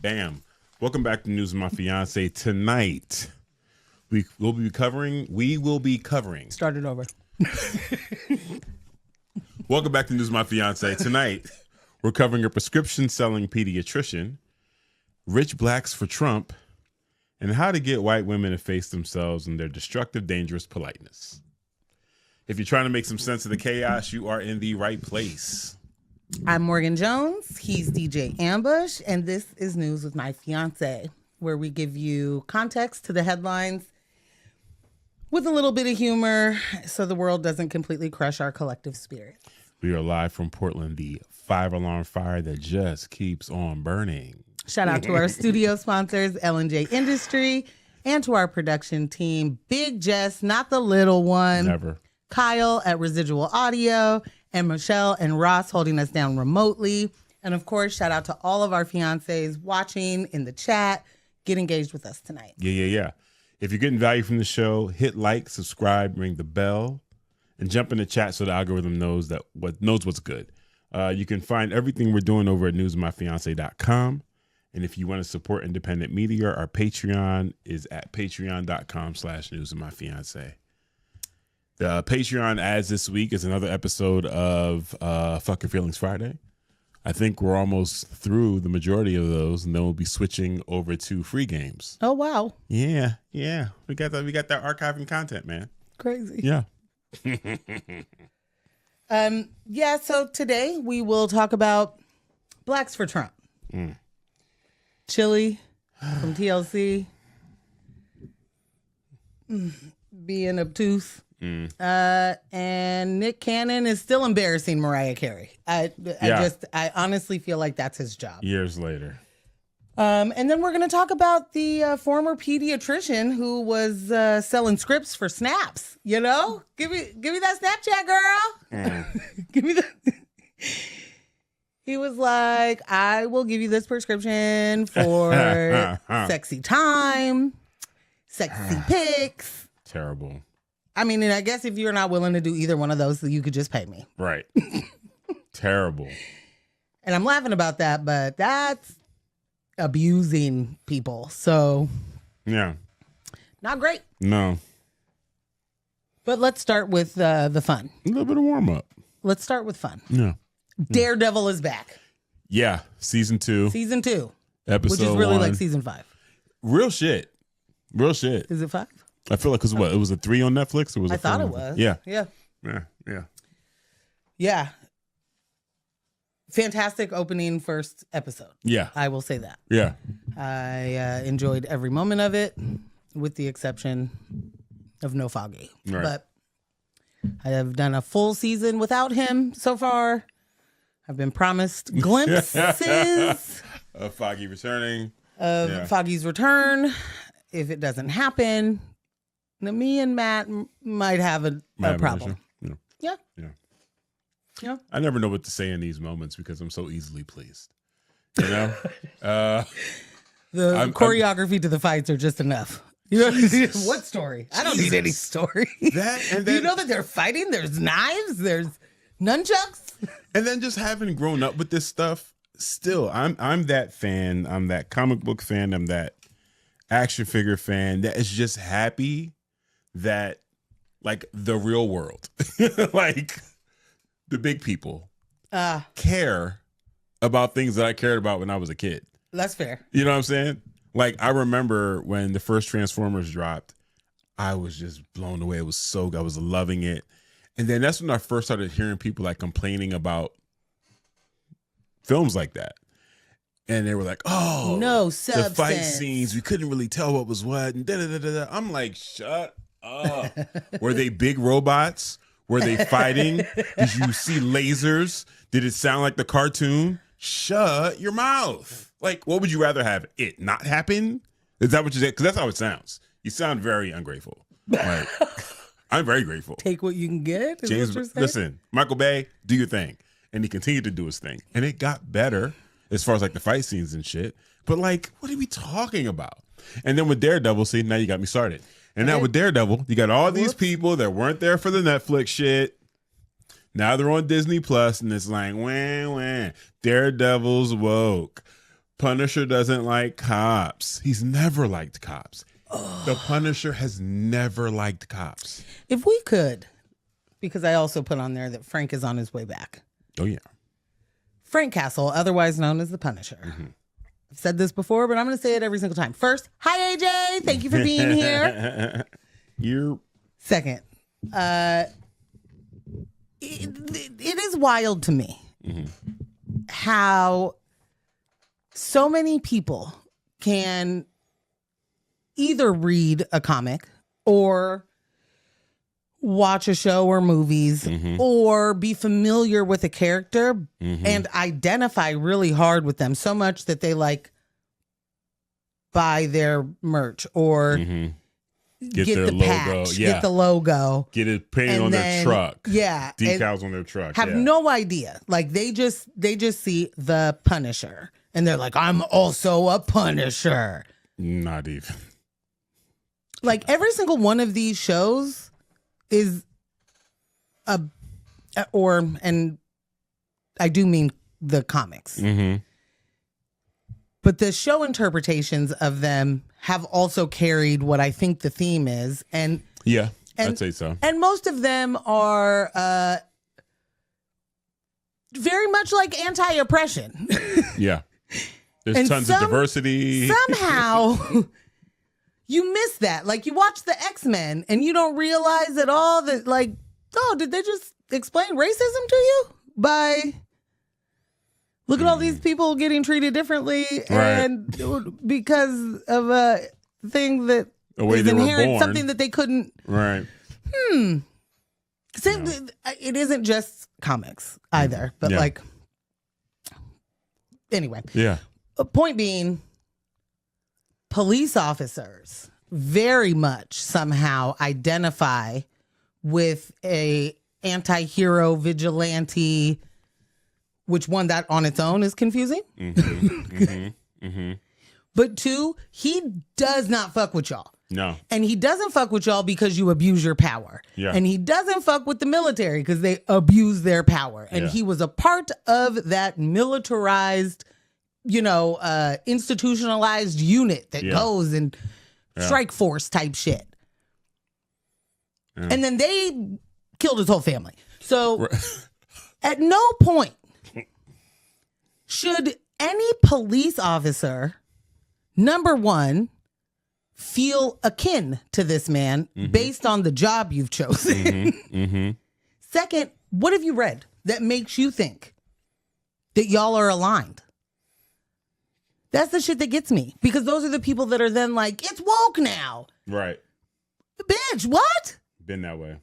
Bam. Welcome back to News of My Fiancé. Tonight, we will be covering. Start it over. Welcome back to News of My Fiancé. Tonight, we're covering a prescription-selling pediatrician, rich blacks for Trump, and how to get white women to face themselves and their destructive, dangerous politeness. If you're trying to make some sense of the chaos, you are in the right place. I'm Morgan Jones. He's DJ Ambush, and this is News with My Fiancé, where we give you context to the headlines with a little bit of humor so the world doesn't completely crush our collective spirit. We are live from Portland, the 5-alarm fire that just keeps on burning. Shout out to our studio sponsors, L&J Industry, and to our production team, Big Jess, not the little one. Never. Kyle at Residual Audio, and Michelle and Ross holding us down remotely. And of course, shout out to all of our fiancés watching in the chat. Get engaged with us tonight. Yeah. If you're getting value from the show, hit like, subscribe, ring the bell, and jump in the chat so the algorithm knows what's good. You can find everything we're doing over at newsofmyfiance.com. And if you want to support independent media, our Patreon is at patreon.com/newsofmyfiance. The Patreon ads this week is another episode of Fuck Your Feelings Friday. I think we're almost through the majority of those, and then we'll be switching over to free games. Oh, wow. Yeah. We got that archiving content, man. Crazy. Yeah. So today we will talk about Blacks for Trump. Chilli from TLC. Being obtuse. And Nick Cannon is still embarrassing Mariah Carey. I honestly feel like that's his job. Years later. And then we're going to talk about the former pediatrician who was selling scripts for snaps. You know, give me that Snapchat, girl. Give me that. He was like, I will give you this prescription for sexy time, sexy pics. Terrible. I mean, and I guess if you're not willing to do either one of those, you could just pay me. Right. Terrible. And I'm laughing about that, but that's abusing people. So, yeah. Not great. No. But let's start with the fun. A little bit of warm up. Let's start with fun. Yeah. Daredevil is back. Yeah. Season 2. Episode which is really 1. like season 5. Real shit. Is it 5? I feel like it was a 3 on Netflix? Or was I it thought 4? it was. Yeah. Yeah. Fantastic opening first episode. Yeah. I will say that. Yeah. I enjoyed every moment of it, with the exception of no Foggy. Right. But I have done a full season without him so far. I've been promised glimpses of Foggy returning. Foggy's return. If it doesn't happen, me and Matt might have a problem. Yeah. I never know what to say in these moments because I'm so easily pleased. You know? Choreography to the fights are just enough. You know, what story? I don't need any story. And then, you know that they're fighting? There's knives, there's nunchucks. And then just having grown up with this stuff, still, I'm that fan. I'm that comic book fan. I'm that action figure fan that is just happy that, like, the real world, like the big people, care about things that I cared about when I was a kid. That's fair. You know what I'm saying? Like, I remember when the first Transformers dropped, I was just blown away. It was so good. I was loving it. And then that's when I first started hearing people like complaining about films like that. And they were like, oh, no substance. The fight scenes, we couldn't really tell what was what. And da-da-da-da-da. I'm like, shut up. Were they big robots? Were they fighting? Did you see lasers? Did it sound like the cartoon? Shut your mouth. Like, what would you rather have? It not happen? Is that what you said? Because that's how it sounds. You sound very ungrateful. Like, I'm very grateful. Take what you can get? James, listen, Michael Bay, do your thing. And he continued to do his thing. And it got better as far as like the fight scenes and shit. But like, what are we talking about? And then with Daredevil, see, now you got me started. And now with Daredevil, you got all these people that weren't there for the Netflix shit. Now they're on Disney Plus, and it's like, wah, wah. Daredevil's woke. Punisher doesn't like cops. He's never liked cops. The Punisher has never liked cops. If we could, because I also put on there that Frank is on his way back. Oh, yeah. Frank Castle, otherwise known as the Punisher. Mm-hmm. I've said this before, but I'm going to say it every single time. First, hi, AJ. Thank you for being here. Second, it is wild to me how so many people can either read a comic or watch a show or movies or be familiar with a character and identify really hard with them so much that they like buy their merch or get the patch, get the logo, get it painted on their truck. Yeah. Decals on their truck. Have no idea. Like they just see the Punisher and they're like, I'm also a Punisher. Not even. Like every single one of these shows is and I do mean the comics. But the show interpretations of them have also carried what I think the theme is. And I'd say so. And most of them are very much like anti-oppression. Yeah. There's tons of diversity. Somehow you miss that. Like you watch the X-Men and you don't realize at all that like, oh, did they just explain racism to you by look at all these people getting treated differently and because of a thing that is inherent, something that they couldn't. Right. It isn't just comics either, but like, anyway. Yeah. Point being, police officers very much somehow identify with a anti-hero vigilante, which one that on its own is confusing. But two, he does not fuck with y'all. No. And he doesn't fuck with y'all because you abuse your power. Yeah. And he doesn't fuck with the military because they abuse their power. And he was a part of that militarized, institutionalized unit that goes and strike force type shit. And then they killed his whole family. So at no point should any police officer, number one, feel akin to this man based on the job you've chosen. Second, what have you read that makes you think that y'all are aligned? That's the shit that gets me, because those are the people that are then like, it's woke now. Right. Bitch, what? Been that way.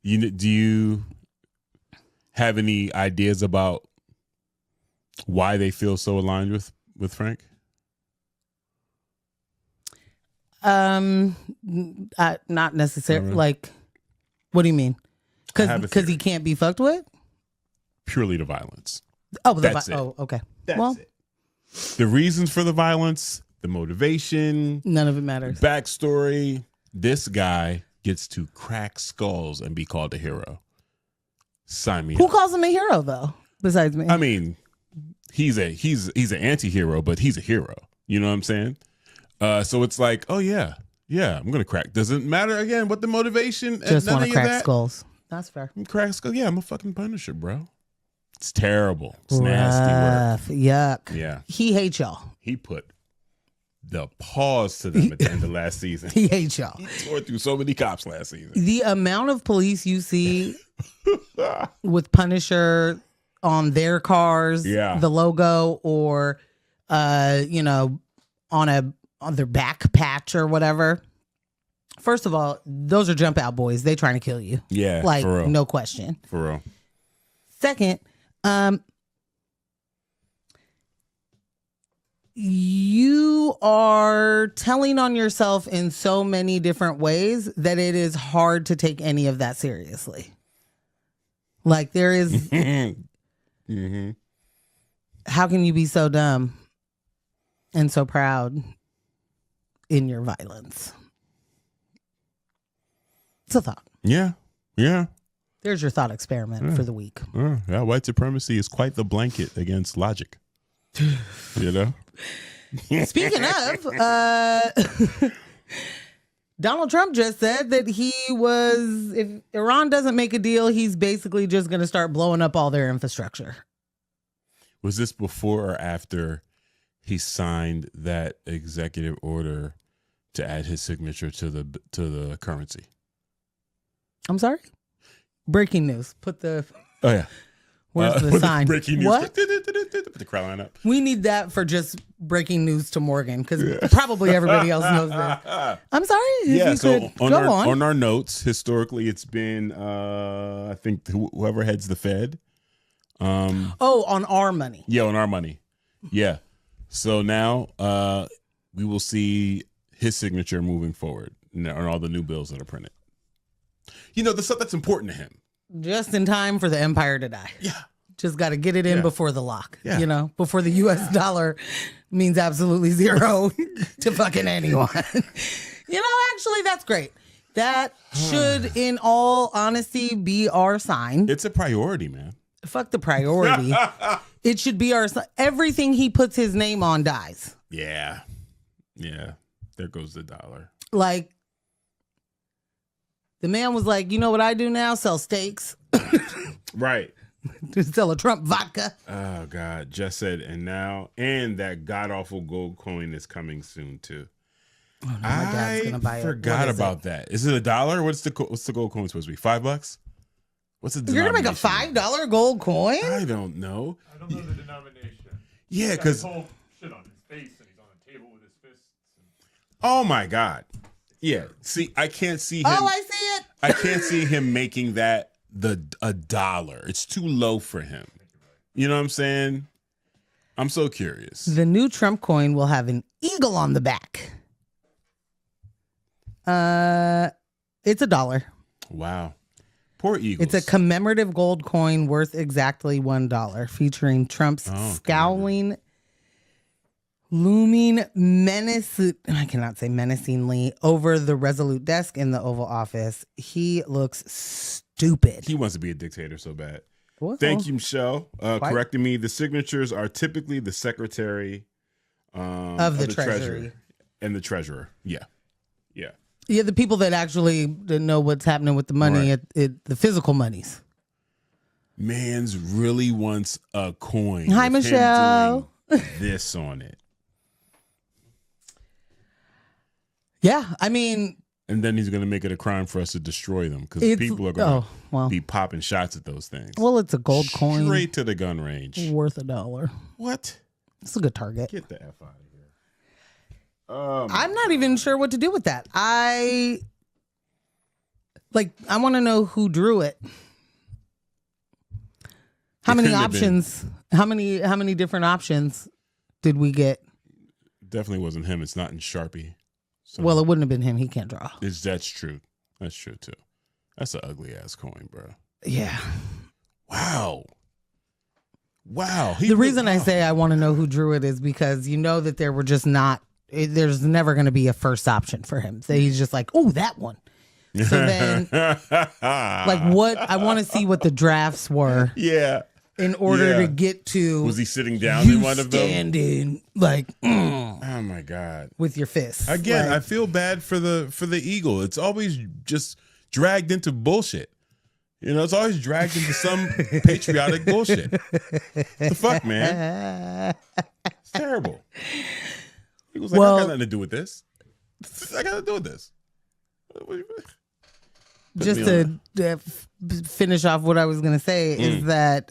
Do you have any ideas about why they feel so aligned with Frank? Not necessarily. Like, what do you mean? Because he can't be fucked with? Purely the violence. Oh, That's it. Oh, okay. That's it. The reasons for the violence, the motivation, none of it matters. Backstory. This guy gets to crack skulls and be called a hero. Sign me up. Who calls him a hero though? Besides me. I mean, he's an anti-hero, but he's a hero. You know what I'm saying? So it's like, oh yeah, I'm gonna crack. Doesn't matter again what the motivation. Just want to crack skulls. That's fair. Crack skulls. Yeah, I'm a fucking Punisher, bro. It's terrible. It's nasty work. Yuck. Yeah. He hates y'all. He put the pause to them at the end of last season. He hates y'all. He tore through so many cops last season. The amount of police you see with Punisher on their cars, the logo, or on their back patch or whatever. First of all, those are jump out boys. They trying to kill you. Yeah, like for real. No question. For real. Second, you are telling on yourself in so many different ways that it is hard to take any of that seriously. Like there is, how can you be so dumb and so proud in your violence? It's a thought. Yeah. There's your thought experiment for the week. Yeah, white supremacy is quite the blanket against logic. You know? Speaking of, Donald Trump just said that if Iran doesn't make a deal, he's basically just going to start blowing up all their infrastructure. Was this before or after he signed that executive order to add his signature to the currency? I'm sorry? Breaking news. Put the... Oh, yeah. Where's the sign? Breaking news. What? Put the crowd line up. We need that for just breaking news to Morgan, because probably everybody else knows that. I'm sorry. Yeah, so on on our notes, historically, it's been, I think, whoever heads the Fed. On our money. Yeah, on our money. Yeah. So now we will see his signature moving forward on all the new bills that are printed. You know, the stuff that's important to him. Just in time for the empire to die. Yeah. Just got to get it in before the lock. Yeah. You know, before the US dollar means absolutely zero to fucking anyone. Actually, that's great. That should, in all honesty, be our sign. It's a priority, man. Fuck the priority. It should be our sign. Everything he puts his name on dies. Yeah. Yeah. There goes the dollar. Like, the man was like, you know what I do now? Sell steaks. Right. To sell a Trump vodka. Oh, God. Just said, and that god-awful gold coin is coming soon, too. Oh, no, my dad's gonna buy it. I forgot about that. Is it $1? What's the gold coin supposed to be? $5? What's the You're going to make a $5 gold coin? I don't know. I don't know the denomination. Yeah, because... whole shit on his face, and he's on the table with his fists. Oh, my God. Yeah. See, I can't see him. Oh, I see it. I can't see him making that $1. It's too low for him. You know what I'm saying? I'm so curious. The new Trump coin will have an eagle on the back. It's $1. Wow. Poor Eagles. It's a commemorative gold coin worth exactly $1, featuring Trump's scowling, looming I cannot say menacingly, over the resolute desk in the Oval Office. He looks stupid. He wants to be a dictator so bad. Well, Thank you, Michelle, correcting me. The signatures are typically the secretary of the Treasury and the treasurer. Yeah. Yeah. Yeah, the people that actually know what's happening with the money, Right. the physical monies. Mans really wants a coin. Hi, with him Michelle. doing this on it. Yeah, I mean... And then he's going to make it a crime for us to destroy them because people are going to be popping shots at those things. Well, it's a gold coin. Straight to the gun range. Worth $1. What? It's a good target. Get the F out of here. I'm not even sure what to do with that. I want to know who drew it. How many options? How many different options did we get? Definitely wasn't him. It's not in Sharpie. So Well, it wouldn't have been him. He can't draw. that's true. That's true too. That's an ugly ass coin, bro. Yeah. Wow. The reason I say I want to know who drew it is because you know that there were just not. There's never going to be a first option for him. So he's just like, oh, that one. So then, what? I want to see what the drafts were. Yeah. In order to get to, was he sitting down in one of them? Standing Oh my God! With your fists. Again, I feel bad for the eagle. It's always just dragged into bullshit. You know, it's always dragged into some patriotic bullshit. The fuck, man? It's terrible. He was like, I got nothing to do with this. I got to do with this. Just to finish off what I was going to say is that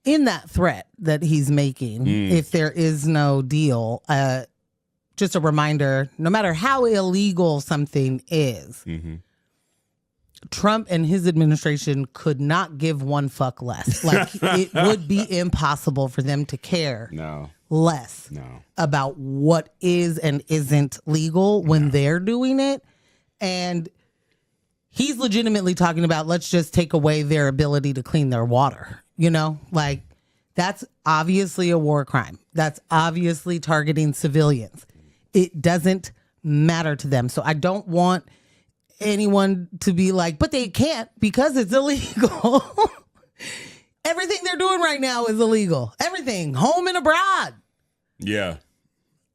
in that threat that he's making, if there is no deal, just a reminder, no matter how illegal something is, Trump and his administration could not give one fuck less. Like, it would be impossible for them to care less about what is and isn't legal when they're doing it. And he's legitimately talking about, let's just take away their ability to clean their water. You know, like, that's obviously a war crime. That's obviously targeting civilians. It doesn't matter to them. So I don't want anyone to be like, but they can't because it's illegal. Everything they're doing right now is illegal. Everything, home and abroad. Yeah.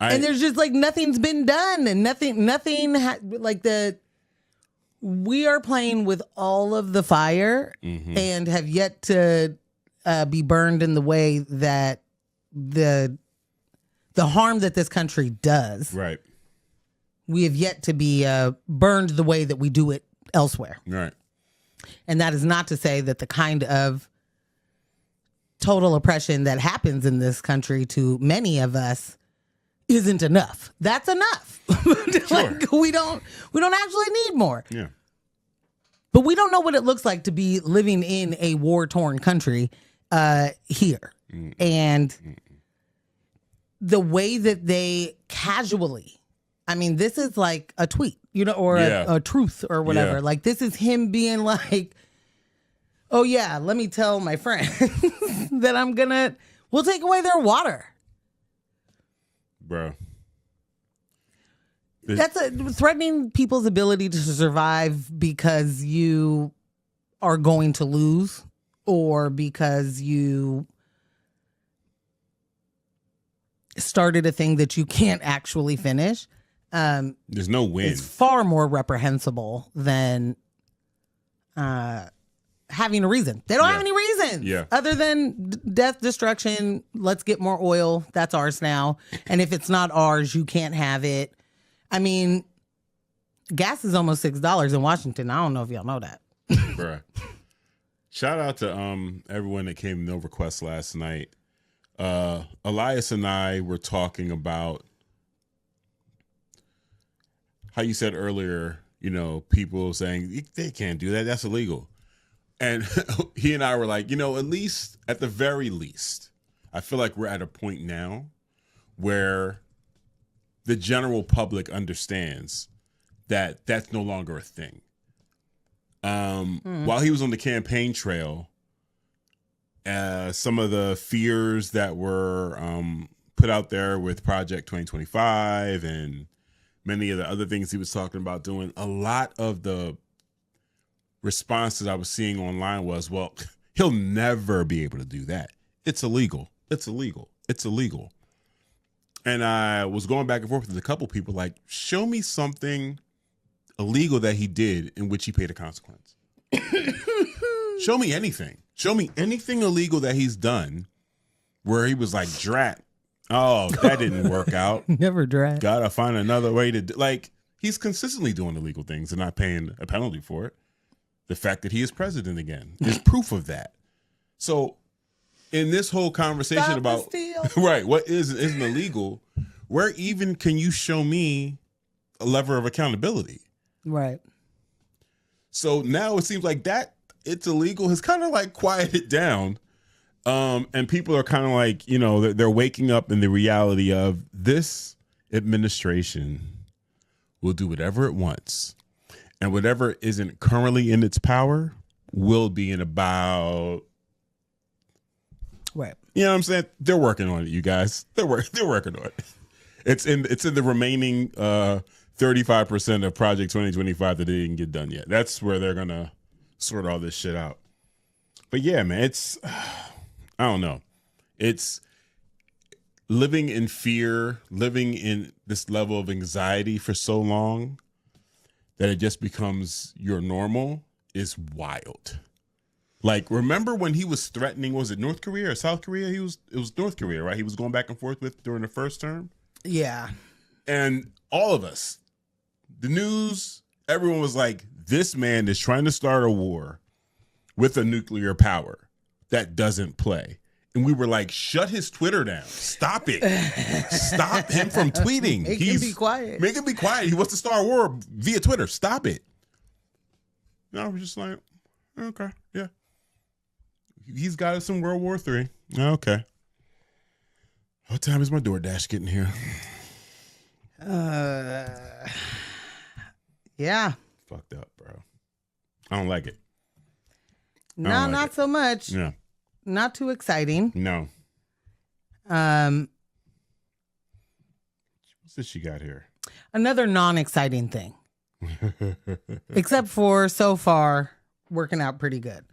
And there's just like nothing's been done, and we are playing with all of the fire and have yet to be burned in the way that the harm that this country does. Right. We have yet to be burned the way that we do it elsewhere. Right. And that is not to say that the kind of total oppression that happens in this country to many of us isn't enough. That's enough. Like, we don't actually need more. Yeah. But we don't know what it looks like to be living in a war-torn country here. And the way that they casually, I mean, this is like a tweet, or a truth or whatever. Yeah. Like, this is him being like, oh yeah, let me tell my friends that we'll take away their water. Bro. That's threatening people's ability to survive because you are going to lose or because you started a thing that you can't actually finish. There's no win. It's far more reprehensible than having a reason. They don't have any reasons other than death, destruction. Let's get more oil. That's ours now. And if it's not ours, you can't have it. I mean, gas is almost $6 in Washington. I don't know if y'all know that. Bruh. Shout out to everyone that came to No Request last night. Elias and I were talking about how you said earlier, people saying they can't do that. That's illegal. And he and I were like, at least, at the very least, I feel like we're at a point now where the general public understands that that's no longer a thing. While he was on the campaign trail, some of the fears that were put out there with Project 2025 and many of the other things he was talking about doing, a lot of the responses I was seeing online was, well, he'll never be able to do that. It's illegal. It's illegal. It's illegal. And I was going back and forth with a couple people like, show me something illegal that he did in which he paid a consequence. Show me anything. Show me anything illegal that he's done where he was like, drat. Oh, that didn't work out. Never drat. Gotta find another way to do. Like, he's consistently doing illegal things and not paying a penalty for it. The fact that he is president again is proof of that. So in this whole conversation about right, what isn't illegal, where even can you show me a lever of accountability? Right. So now it seems like that it's illegal has kind of like quieted down. And people are kind of like, they're waking up in the reality of this administration will do whatever it wants. And whatever isn't currently in its power will be in about. Right. You know what I'm saying? They're working on it, you guys. They're working on it. It's in the remaining 35% of Project 2025 that they didn't get done yet. That's where they're gonna sort all this shit out. But yeah, man, it's I don't know. It's living in fear, living in this level of anxiety for so long that it just becomes your normal is wild. Like, remember when he was threatening, was it North Korea or South Korea? It was North Korea, right? He was going back and forth with during the first term. Yeah. And all of us, the news, everyone was like, this man is trying to start a war with a nuclear power that doesn't play. And we were like, shut his Twitter down. Stop it. Stop him from tweeting. Make him be quiet. Make him be quiet. He wants to start a war via Twitter. Stop it. No, we're just like, okay, yeah. He's got us in World War III. Okay. What time is my DoorDash getting here? Yeah. Fucked up, bro. I don't like it. No, not so much. Yeah. Not too exciting. No. What's this you got here? Another non-exciting thing. Except for so far working out pretty good.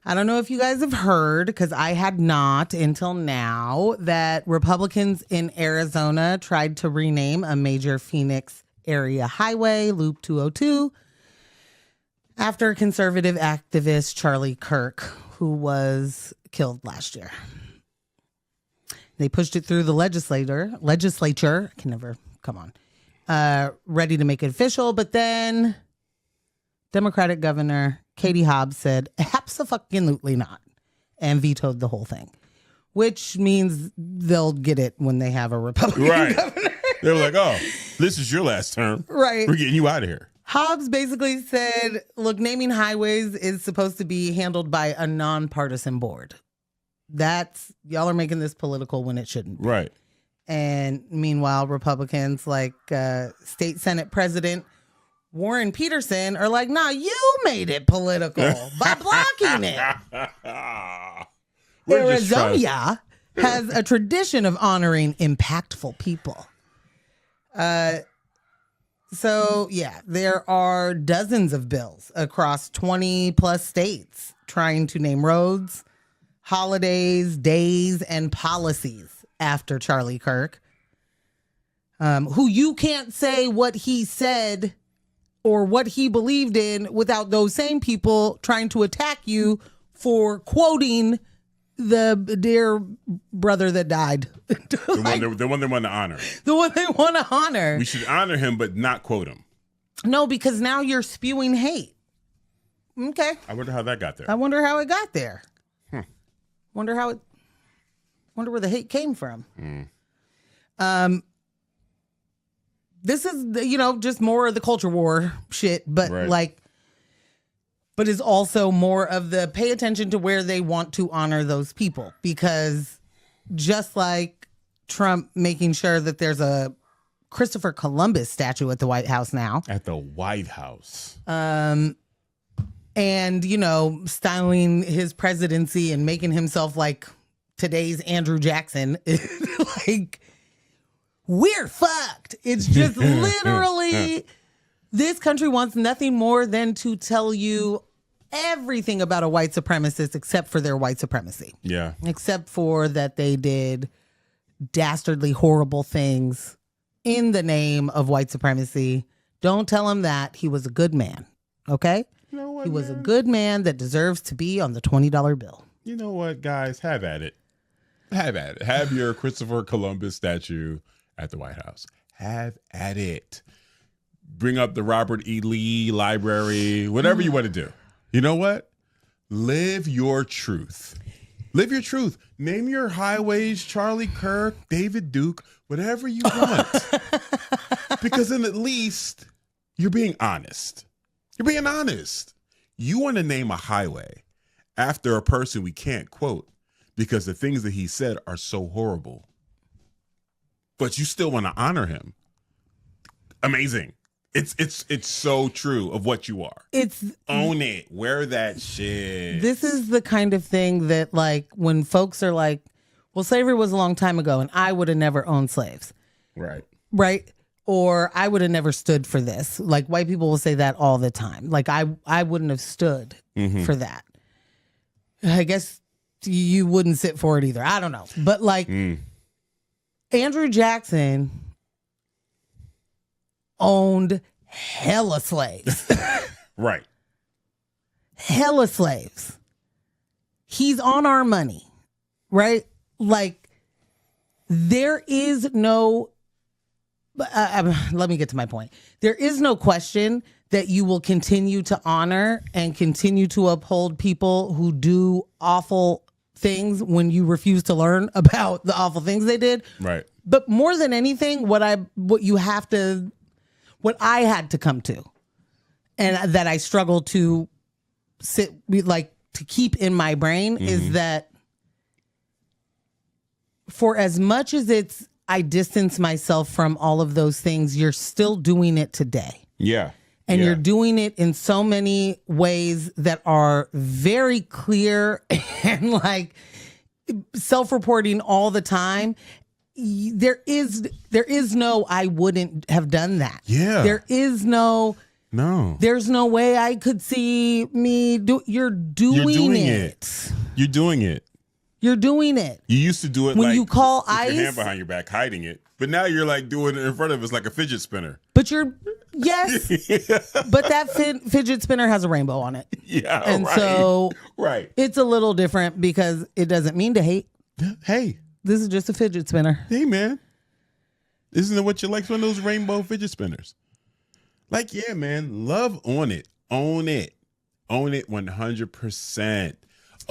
I don't know if you guys have heard, because I had not until now, that Republicans in Arizona tried to rename a major Phoenix area highway, Loop 202, after conservative activist Charlie Kirk, who was killed last year. They pushed it through the legislature, can never, come on, ready to make it official, but then Democratic Governor Katie Hobbs said, abso-fucking-lutely not, and vetoed the whole thing, which means they'll get it when they have a Republican governor. They were like, oh, this is your last term. Right. We're getting you out of here. Hobbs basically said, look, naming highways is supposed to be handled by a nonpartisan board. Y'all are making this political when it shouldn't be. Right. And meanwhile, Republicans like State Senate President Warren Peterson are like, nah, you made it political by blocking it. Arizona has a tradition of honoring impactful people. So, yeah, there are dozens of bills across 20 plus states trying to name roads, holidays, days, and policies after Charlie Kirk, who you can't say what he said or what he believed in without those same people trying to attack you for quoting the dear brother that died. The one they want to honor. The one they want to honor. We should honor him, but not quote him. No, because now you're spewing hate. Okay. I wonder how that got there. I wonder how it got there. Wonder where the hate came from. This is, just more of the culture war shit, but but is also more of the pay attention to where they want to honor those people. Because just like Trump making sure that there's a Christopher Columbus statue at the White House now. At the White House. And, styling his presidency and making himself like today's Andrew Jackson. Like, we're fucked. It's just literally, this country wants nothing more than to tell you everything about a white supremacist except for their white supremacy. Yeah. Except for that they did dastardly, horrible things in the name of white supremacy. Don't tell him that. He was a good man. Okay? You know what, he was a good man that deserves to be on the $20 bill. You know what, guys? Have at it. Have at it. Have your Christopher Columbus statue at the White House. Have at it. Bring up the Robert E. Lee Library, whatever you want to do. You know what? Live your truth. Live your truth. Name your highways Charlie Kirk, David Duke, whatever you want. Because then at least you're being honest. You're being honest. You want to name a highway after a person we can't quote because the things that he said are so horrible. But you still want to honor him. Amazing. It's so true of what you are. Own it. Wear that shit. This is the kind of thing that, like, when folks are like, well, slavery was a long time ago and I would have never owned slaves. Right. Right. Or I would have never stood for this. Like, white people will say that all the time. Like, I wouldn't have stood for that. I guess you wouldn't sit for it either. I don't know. But like Andrew Jackson owned hella slaves. Right. Hella slaves. He's on our money, right? Like, there is no, let me get to my point. There is no question that you will continue to honor and continue to uphold people who do awful things when you refuse to learn about the awful things they did. Right. But more than anything, what I had to come to, and that I struggle to to keep in my brain is that for as much as I distance myself from all of those things, you're still doing it today. Yeah. And you're doing it in so many ways that are very clear and like self-reporting all the time. There is no, I wouldn't have done that. Yeah. There is no, No. There's no way I could see me do. You're doing it. You're doing it. You're doing it. You used to do it when like you call with ice, your hand behind your back, hiding it. But now you're like doing it in front of us like a fidget spinner. But yes, but that fidget spinner has a rainbow on it. Yeah, and right. so right. It's a little different because it doesn't mean to hate. Hey, this is just a fidget spinner. Hey, man, isn't it what you like? One of those rainbow fidget spinners. Like, yeah, man, love on it, own it 100%.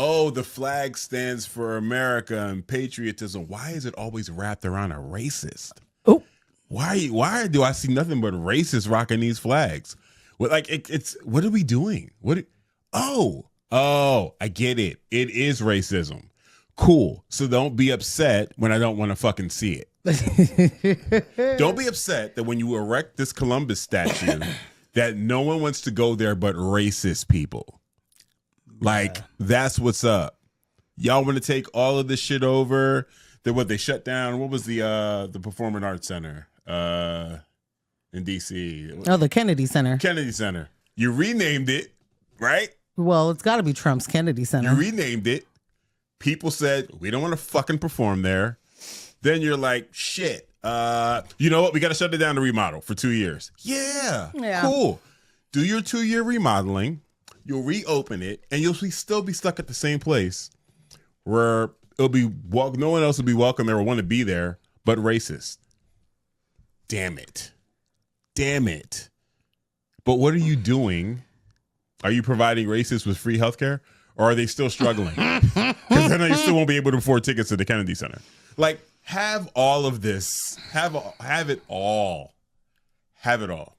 Oh, the flag stands for America and patriotism. Why is it always wrapped around a racist? Oh, why do I see nothing but racists rocking these flags? Well, like it's what are we doing? Oh, I get it. It is racism. Cool. So don't be upset when I don't want to fucking see it. Don't be upset that when you erect this Columbus statue that no one wants to go there but racist people. Like, that's what's up. Y'all want to take all of this shit over? They shut down. What was the Performing Arts Center in DC? Oh, the Kennedy Center. Kennedy Center. You renamed it, right? Well, it's got to be Trump's Kennedy Center. You renamed it. People said, we don't want to fucking perform there. Then you're like, shit. You know what? We got to shut it down to remodel for 2 years. Yeah. Cool. Do your 2-year remodeling. You'll reopen it, and you'll still be stuck at the same place where it'll be no one else will be welcome there or want to be there, but racist. Damn it. But what are you doing? Are you providing racists with free healthcare, or are they still struggling? Because then you still won't be able to afford tickets to the Kennedy Center. Like, have all of this. Have it all. Have it all.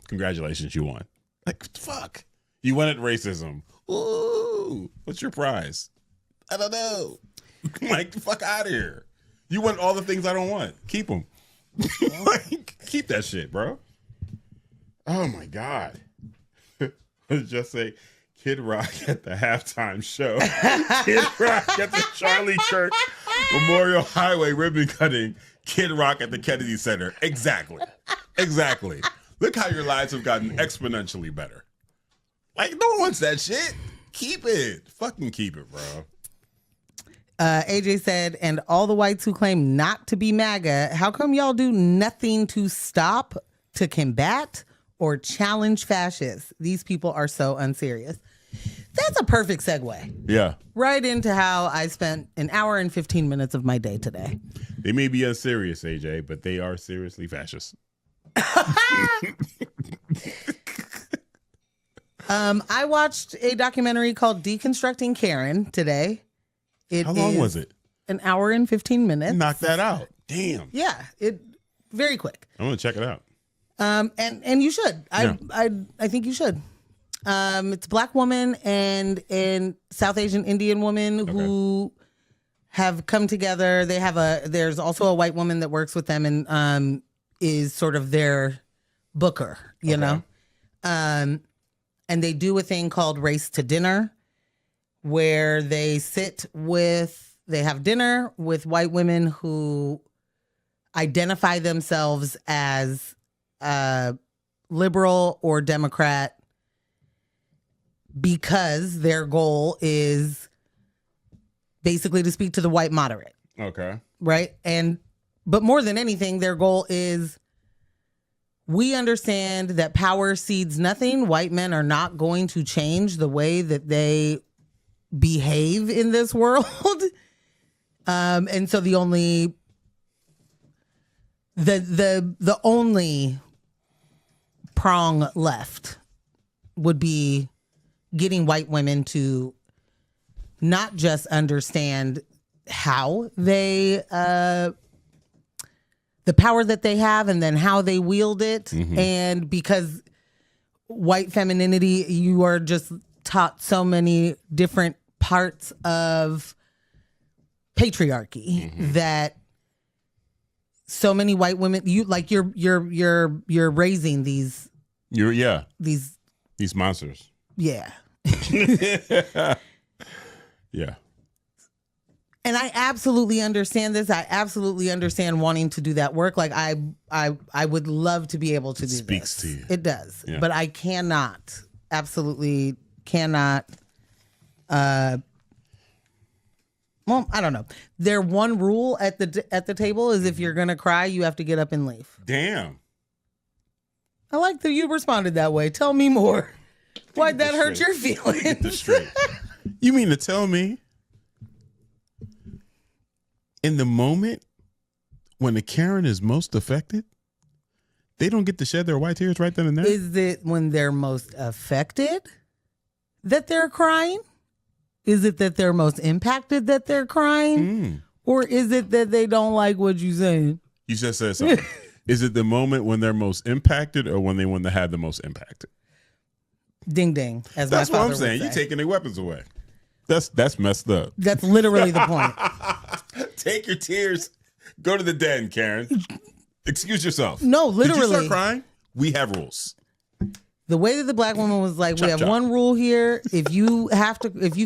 Congratulations, you won. Like, fuck. You won at racism. Ooh. What's your prize? I don't know. Like, fuck out of here. You want all the things I don't want. Keep them. Like, keep that shit, bro. Oh, my God. Let's just say Kid Rock at the halftime show. Kid Rock at the Charlie Kirk Memorial Highway ribbon cutting. Kid Rock at the Kennedy Center. Exactly. Look how your lives have gotten exponentially better. Like, no one wants that shit. Keep it. Fucking keep it, bro. AJ said, and all the whites who claim not to be MAGA, how come y'all do nothing to stop, to combat, or challenge fascists? These people are so unserious. That's a perfect segue. Yeah. Right into how I spent an hour and 15 minutes of my day today. They may be unserious, AJ, but they are seriously fascist. I watched a documentary called Deconstructing Karen today. How long was it? An hour and 15 minutes. Knock that out. Damn. Yeah, very quick. I'm gonna check it out. And you should. I think you should. It's a Black woman and South Asian Indian woman who have come together. There's also a white woman that works with them and is sort of their booker, you know? And they do a thing called Race to Dinner, where they have dinner with white women who identify themselves as liberal or Democrat because their goal is basically to speak to the white moderate. Okay. Right? But more than anything, their goal is, we understand that power cedes nothing. White men are not going to change the way that they behave in this world. And so the only prong left would be getting white women to not just understand how they the power that they have and then how they wield it. Mm-hmm. And because white femininity, you are just taught so many different parts of patriarchy that so many white women, you're raising these monsters. Yeah. Yeah. And I absolutely understand this. I absolutely understand wanting to do that work. Like I would love to be able to do this. Speaks to you. It does. Yeah. But I cannot, absolutely cannot. Well, I don't know. Their one rule at the table is if you're going to cry, you have to get up and leave. Damn. I like that you responded that way. Tell me more. Why'd that hurt your feelings? Get this straight. You mean to tell me in the moment when the Karen is most affected, they don't get to shed their white tears right then and there? Is it when they're most affected that they're crying? Is it that they're most impacted that they're crying? Or is it that they don't like what you're saying? You just said something. Is it the moment when they're most impacted or when they want to have the most impacted? Ding ding. As That's my what father I'm saying. would You're say. taking their weapons away. That's messed up. That's literally the point. Take your tears. Go to the den, Karen. Excuse yourself. No, literally. Did you start crying? We have rules. The way that the black woman was like, Chop, we have chop. one rule here. If you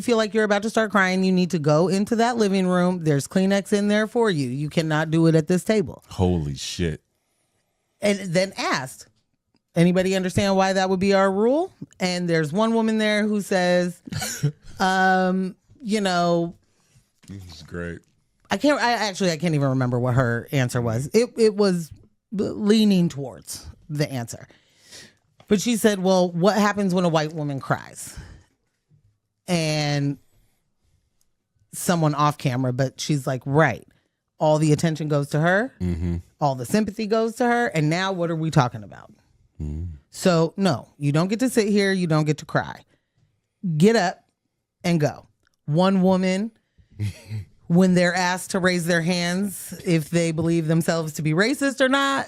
feel like you're about to start crying, you need to go into that living room. There's Kleenex in there for you. You cannot do it at this table. Holy shit. And then asked, anybody understand why that would be our rule? And there's one woman there who says, you know, This is great. I can't even remember what her answer was. It was leaning towards the answer. But she said, well, what happens when a white woman cries? And someone off camera, but she's like, right. All the attention goes to her. Mm-hmm. All the sympathy goes to her. And now what are we talking about? So, no, you don't get to sit here. You don't get to cry. Get up and go. One woman, when they're asked to raise their hands if they believe themselves to be racist or not,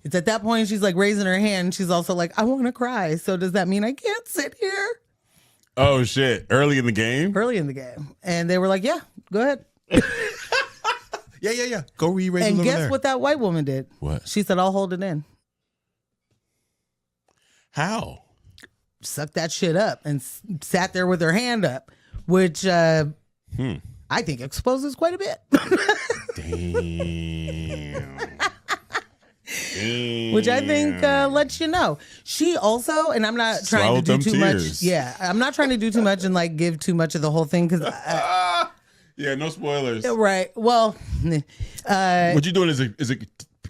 it's at that point she's like raising her hand. She's also like, I want to cry. So does that mean I can't sit here? Oh, shit. Early in the game? Early in the game. And they were like, yeah, go ahead. Yeah. Go re-raise And over guess there. what that white woman did? What? She said, I'll hold it in. How? Sucked that shit up and sat there with her hand up, which I think exposes quite a bit. Damn. Which I think lets you know. She also, and I'm not trying to do too much. Yeah, I'm not trying to do too much and like give too much of the whole thing because. Yeah, no spoilers. Right. Well, What you're doing is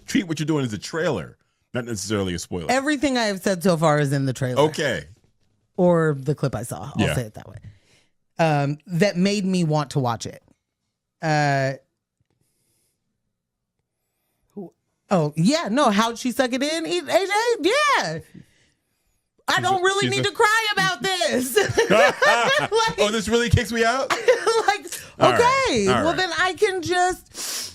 treat what you're doing as a trailer, not necessarily a spoiler. everything I have said so far is in the trailer. Okay. Or the clip I saw. I'll say it that way. That made me want to watch it. Oh, yeah. No, how'd she suck it in? AJ? Yeah. I don't really need to cry about this. Oh, this really kicks me out? Like, All okay. right. All Well, right. then I can just.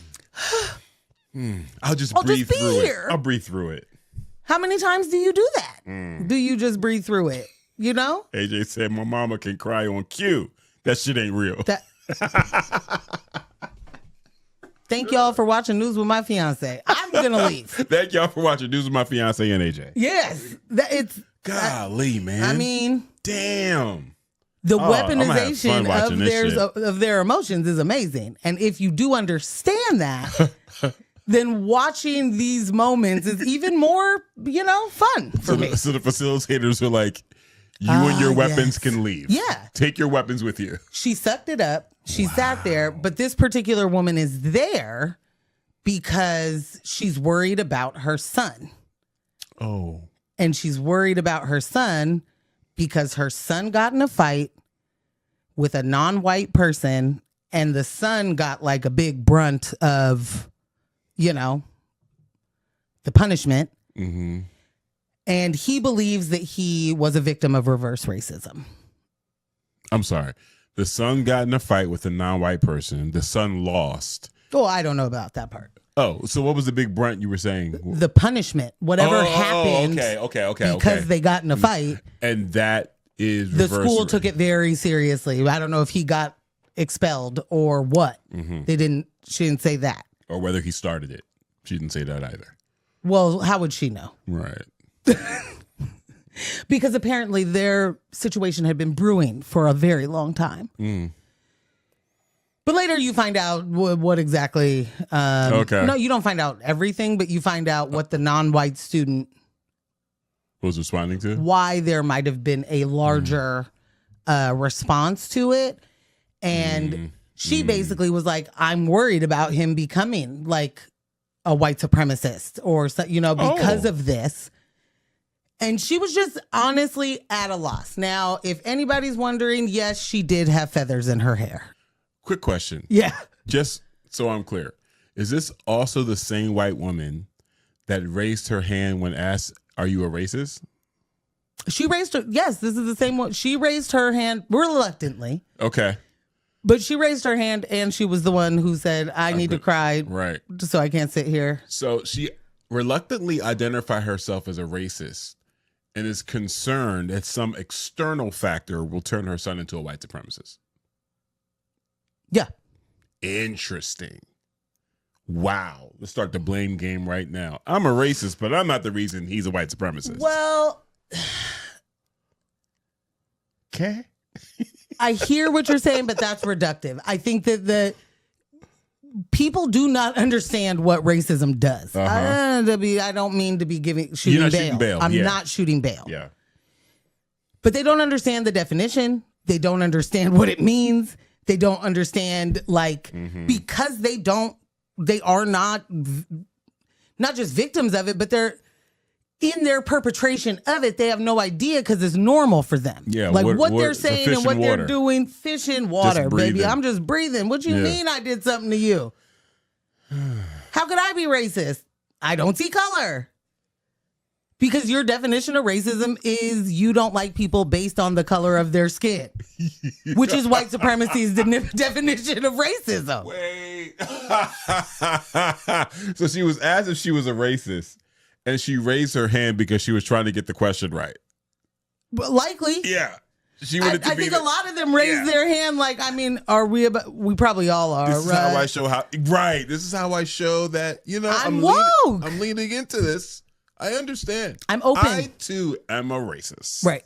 I'll just I'll breathe just be through here. it. I'll breathe through it. How many times do you do that? Do you just breathe through it? You know? AJ said my mama can cry on cue. That shit ain't real. That. Thank y'all for watching News with My Fiancé. I'm gonna leave. Thank y'all for watching News with My Fiancé and AJ. Yes, it's. Golly, man. I mean, damn. the I'm gonna have fun weaponization watching this of their emotions is amazing, and if you do understand that, then watching these moments is even more, fun for me. So the facilitators are like, you and your weapons yes. can leave. Yeah. Take your weapons with you. She sucked it up. She sat there, but this particular woman is there because she's worried about her son. Oh. And she's worried about her son because her son got in a fight with a non-white person, and the son got like a big brunt of, the punishment. Mm-hmm. And he believes that he was a victim of reverse racism. I'm sorry. The son got in a fight with a non-white person. The son lost. Oh, I don't know about that part. Oh, so what was the big brunt you were saying? The punishment, whatever happened. Okay. Because they got in a fight. And that is The reverse school took it very seriously. I don't know if he got expelled or what. Mm-hmm. She didn't say that. Or whether he started it. She didn't say that either. Well, how would she know? Right. Because apparently their situation had been brewing for a very long time. But later you find out what exactly. Okay. No, you don't find out everything, but you find out what the non-white student was responding to. Why there might have been a larger response to it, and she basically was like, "I'm worried about him becoming like a white supremacist or because of this." And she was just honestly at a loss. Now, if anybody's wondering, yes, she did have feathers in her hair. Quick question. Yeah. Just so I'm clear, is this also the same white woman that raised her hand when asked, "Are you a racist?" She raised her. Yes, this is the same one. She raised her hand reluctantly. Okay. But she raised her hand, and she was the one who said, "I need to cry, right, so I can't sit here." So she reluctantly identified herself as a racist and is concerned that some external factor will turn her son into a white supremacist. Yeah. Interesting. Wow. Let's start the blame game right now. I'm a racist, but I'm not the reason he's a white supremacist. Well, okay. I hear what you're saying, but that's reductive. I think that the people do not understand what racism does. I don't mean to be shooting bail. I'm not shooting bail. Yeah. But they don't understand the definition. They don't understand what it means. They don't understand, because they are not just victims of it, but they're in their perpetration of it. They have no idea because it's normal for them. Yeah, what they're saying and what they're doing, fish in water, baby. I'm just breathing. What you mean I did something to you? How could I be racist? I don't see color. Because your definition of racism is you don't like people based on the color of their skin, which is white supremacy's definition of racism. Wait. So she was asked if she was a racist, and she raised her hand because she was trying to get the question right. Likely. Yeah. She wanted I think a lot of them raised their hand are we about, we probably all are, this is right? how I show this is how I show that, I'm woke. I'm leaning into this. I understand. I'm open. I, too, am a racist. Right.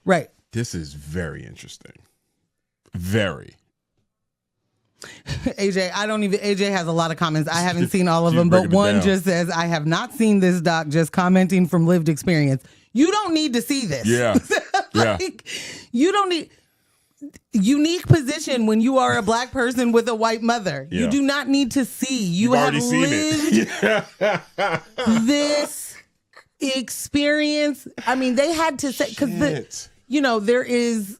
Right. This is very interesting. Very. AJ has a lot of comments. I haven't seen all of them, but one just says, "I have not seen this doc, just commenting from lived experience." You don't need to see this. Yeah. You don't need unique position when you are a black person with a white mother. Yeah. You do not need to see. You have lived this experience. I mean, they had to say, because there is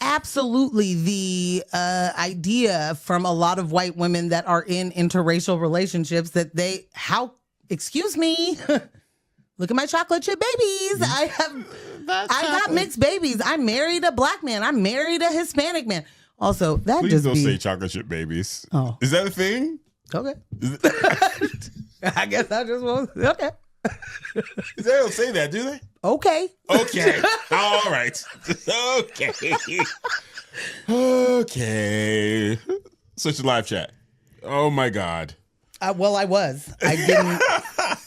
absolutely the idea from a lot of white women that are in interracial relationships that excuse me, look at my chocolate chip babies. I got mixed babies. I married a black man. I married a Hispanic man. Also, that Please just don't say chocolate chip babies. Oh. Is that a thing? Okay. I guess I just won't. Okay. They don't say that, do they? Okay. Okay. All right. Okay. Okay. Switch to live chat. Oh my God. Well, I was. I didn't.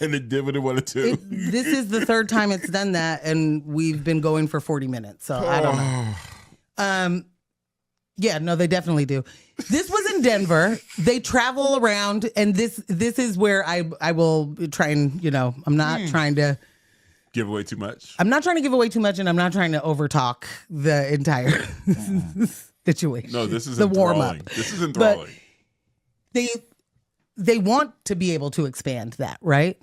And it did what it wanted to. This is the third time it's done that, and we've been going for 40 minutes, so I don't know. Yeah, no, they definitely do. This was in Denver. They travel around, and this is where I will try and, I'm not trying to give away too much. I'm not trying to give away too much, and I'm not trying to overtalk the entire situation. No, this is the warm up. This is enthralling. But they want to be able to expand that, right?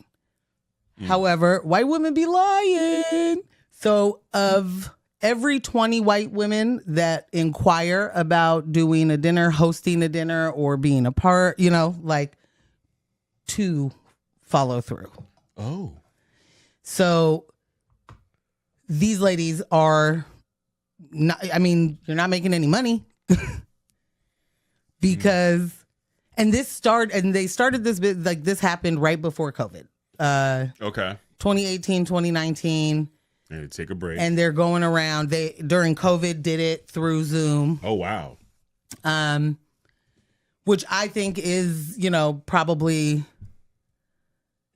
However, white women be lying. So of every 20 white women that inquire about doing a dinner, hosting a dinner, or being a part, 2 follow through. Oh. So these ladies are not, you're not making any money because, and they started this, this happened right before COVID. Okay. 2018, 2019. And take a break. And they're going around. They during COVID did it through Zoom. Oh wow. Which I think is, probably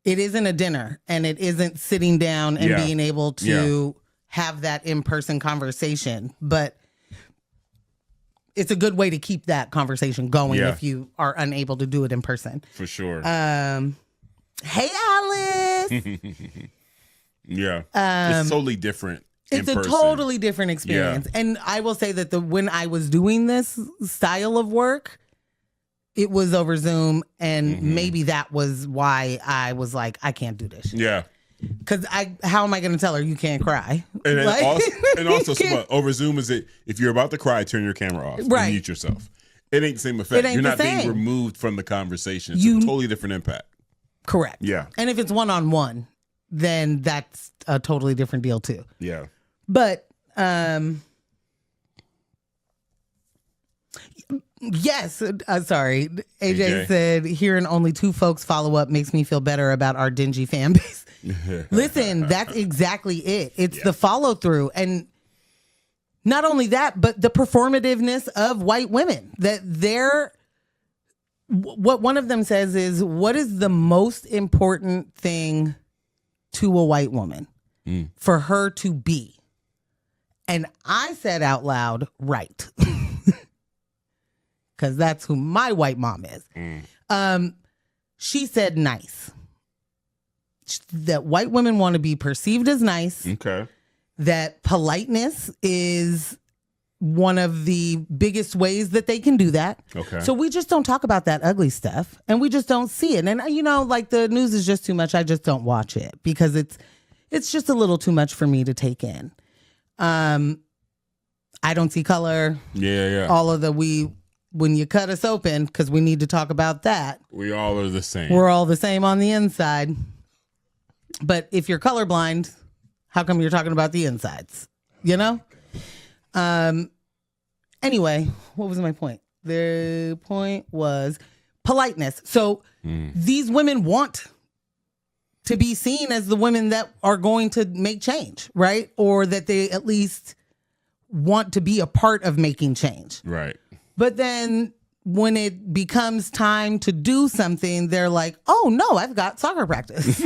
it isn't a dinner and it isn't sitting down and being able to have that in-person conversation. But it's a good way to keep that conversation going Yeah. if you are unable to do it in person. For sure. Hey, Alice. Yeah. It's totally different. It's a totally different experience. Yeah. And I will say that when I was doing this style of work, it was over Zoom. And maybe that was why I was like, I can't do this shit. Yeah. Because how am I going to tell her you can't cry? And then Like- also so what, over Zoom is it, if you're about to cry, turn your camera off. Right. And mute yourself. It ain't the same effect. It ain't You're the not being same. removed from the conversation. It's a totally different impact. Correct. Yeah. And if it's one-on-one, then that's a totally different deal too. Yeah. But yes, sorry. AJ said hearing only 2 folks follow up makes me feel better about our dingy fan base. Listen, that's exactly it. It's the follow through, and not only that, but the performativeness of white women. That what one of them says is, what is the most important thing to a white woman for her to be? And I said out loud, right. Because that's who my white mom is. She said nice. That white women want to be perceived as nice. Okay. That politeness is one of the biggest ways that they can do that. Okay. So we just don't talk about that ugly stuff. And we just don't see it. And, like the news is just too much. I just don't watch it because it's just a little too much for me to take in. I don't see color. Yeah. All of when you cut us open, because we need to talk about that. We all are the same. We're all the same on the inside. But if you're colorblind, how come you're talking about the insides? Anyway, what was my point? The point was politeness. So these women want to be seen as the women that are going to make change, right? Or that they at least want to be a part of making change. Right. But then when it becomes time to do something, they're like, oh no, I've got soccer practice.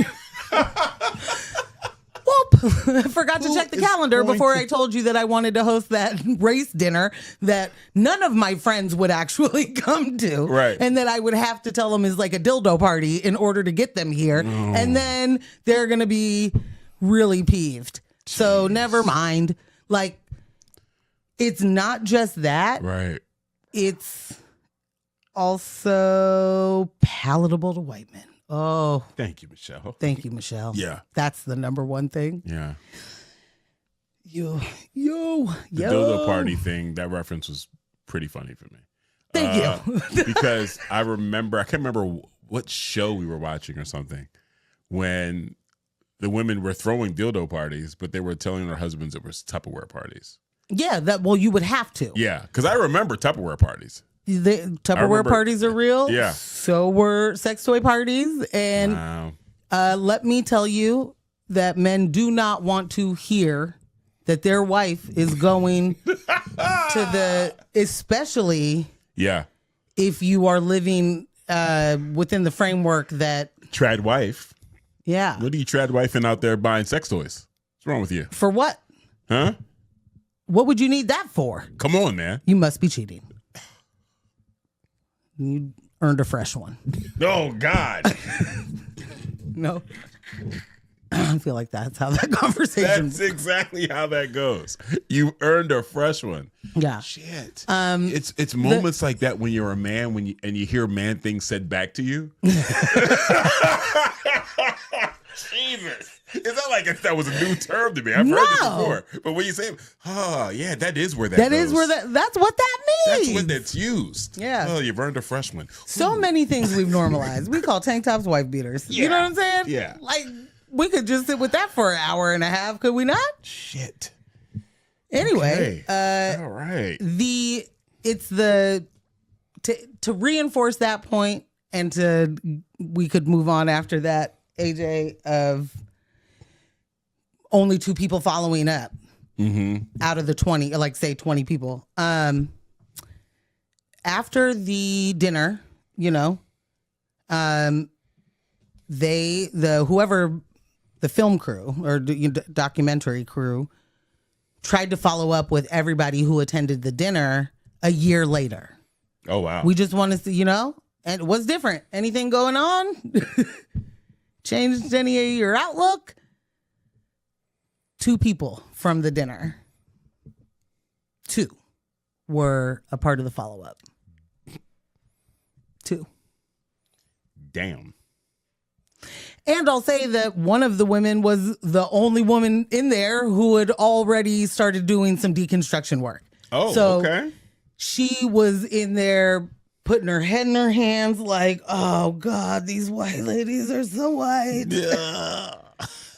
Whoop. I forgot to check the calendar before I told you that I wanted to host that race dinner that none of my friends would actually come to. Right. And that I would have to tell them is like a dildo party in order to get them here. And then they're going to be really peeved. So never mind. Like, it's not just that. Right. It's also palatable to white men. Oh, Thank you, Michelle. thank you, Michelle. Yeah. That's the number one thing. Yeah. Yo. The dildo party thing, that reference was pretty funny for me. Thank you. Because I can't remember what show we were watching or something, when the women were throwing dildo parties, but they were telling their husbands it was Tupperware parties. Yeah, you would have to. Yeah, because I remember Tupperware parties. The Tupperware parties are real. Yeah. So were sex toy parties. And Wow. let me tell you that men do not want to hear that their wife is going to especially Yeah. if you are living within the framework that, Trad wife. yeah. What are you trad wifing out there buying sex toys? What's wrong with you? For what? Huh? What would you need that for? Come on, man. You must be cheating. You earned a fresh one. Oh, God. No. I feel like that's how that conversation. That's exactly how that goes. You earned a fresh one. Yeah. Shit. It's moments like that when you're a man and you hear man things said back to you. Jesus. It's not like that was a new term to me. I've heard this before. But when you say, oh, yeah, that is where that goes. That's what that means. That's when that's used. Yeah. Oh, you've earned a fresh one. So many things we've normalized. We call tank tops wife beaters. You know what I'm saying? Yeah. Like, we could just sit with that for an hour and a half, could we not? Shit. Anyway, All right. To reinforce that point, and we could move on after that, AJ, of only 2 people following up out of the 20, like say 20 people. After the dinner, the film crew or documentary crew tried to follow up with everybody who attended the dinner a year later. Oh, wow. We just want to see, and what's different? Anything going on? Changed any of your outlook? 2 people from the dinner. 2 were a part of the follow-up. 2. Damn. And I'll say that one of the women was the only woman in there who had already started doing some deconstruction work. Oh, so okay. She was in there putting her head in her hands like, oh, God, these white ladies are so white. Yeah.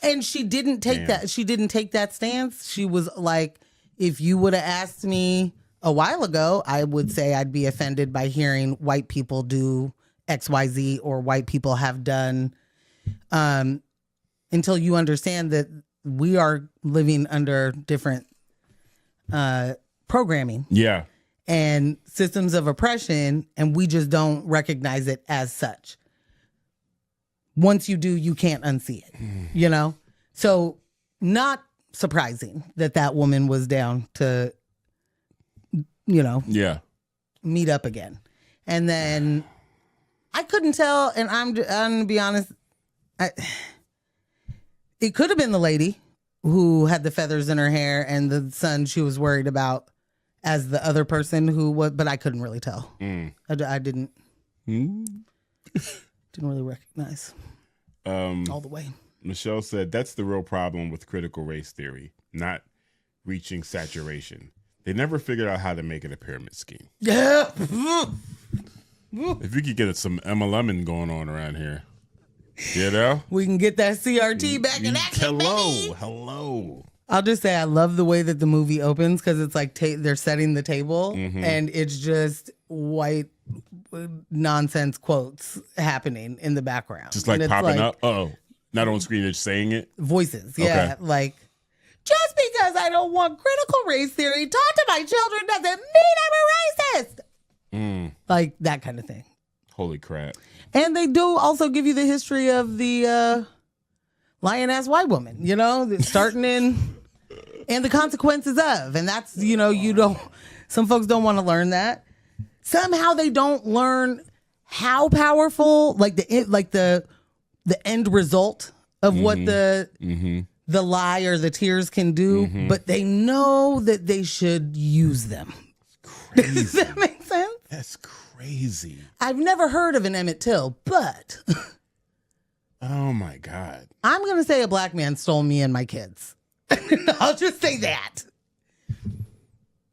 And she didn't take that. She didn't take that stance. She was like, if you would have asked me a while ago, I would say I'd be offended by hearing white people do XYZ or white people have done, until you understand that we are living under different programming. Yeah. And systems of oppression, and we just don't recognize it as such. Once you do, you can't unsee it, So not surprising that woman was down to, Yeah. meet up again. And then I couldn't tell, and I'm going to be honest, it could have been the lady who had the feathers in her hair and the son she was worried about as the other person who was, but I couldn't really tell. I didn't really recognize all the way. Michelle said that's the real problem with critical race theory, not reaching saturation. They never figured out how to make it a pyramid scheme. Yeah. If we could get some MLM going on around here, we can get that CRT back in action, baby. Hello. I'll just say I love the way that the movie opens because it's like they're setting the table and it's just white nonsense quotes happening in the background. Just like popping up. Oh, not on screen, it's saying it. Voices. Yeah. Okay. Like, just because I don't want critical race theory taught to my children doesn't mean I'm a racist. Like that kind of thing. Holy crap. And they do also give you the history of the lion-ass white woman, starting in and the consequences of. And that's, some folks don't want to learn that. Somehow they don't learn how powerful, the end result of what the lie or the tears can do, but they know that they should use them. Does that make sense? That's crazy. I've never heard of an Emmett Till, but oh my God. I'm going to say a black man stole me and my kids. I'll just say that.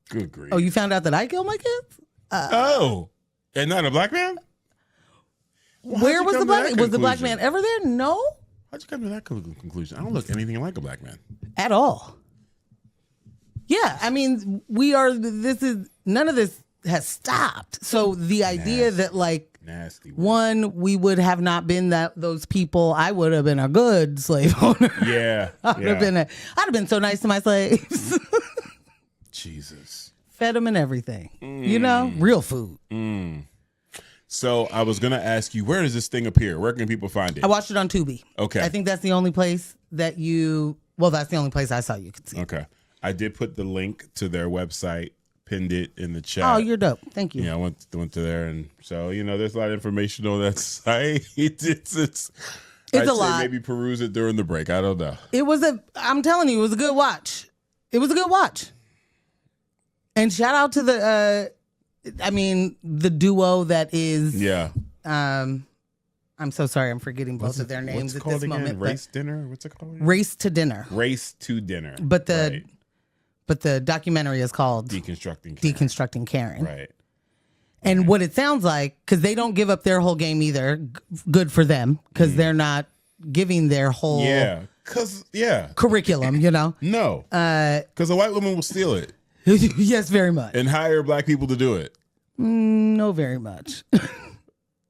Good grief. Oh, you found out that I killed my kids? And not a black man? Where was the black man? Was the black man ever there? No. How'd you come to that conclusion? I don't look anything like a black man. At all. Yeah, I mean, none of this has stopped. So the idea that nasty one, we would have not been those people. I would have been a good slave owner. Yeah. I'd have been so nice to my slaves. Jesus. Fed them and everything. Real food. So I was going to ask you, where does this thing appear? Where can people find it? I watched it on Tubi. Okay. I think that's the only place that that's the only place I saw you could see. Okay. I did put the link to their website, pinned it in the chat. Oh, you're dope. Thank you. Yeah, I went to there, and so there's a lot of information on that site. It's a lot. Maybe peruse it during the break. I don't know. I'm telling you, it was a good watch. It was a good watch. And shout out to the duo that is. Yeah. I'm so sorry. I'm forgetting both of their names at this moment. Race Dinner? What's it called? Race to Dinner. Race to Dinner. But the documentary is called Deconstructing Karen. Right. And what it sounds like, because they don't give up their whole game either. Good for them, because they're not giving their whole curriculum, No. Because a white woman will steal it. Yes, very much. And hire black people to do it. No, very much. You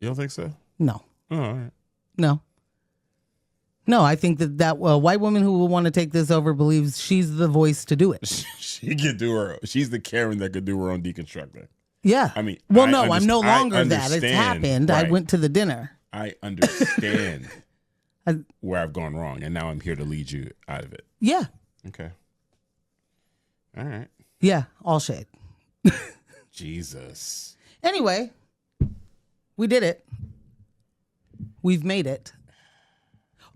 don't think so? No. Oh, all right. No, I think that white woman who will want to take this over believes she's the voice to do it. She could do her. She's the Karen that could do her own deconstructing. Yeah. I mean, I'm no longer that. It's happened. Right. I went to the dinner. I understand where I've gone wrong, and now I'm here to lead you out of it. Yeah. Okay. All right. Yeah, all shade. Jesus. Anyway, we did it. We've made it.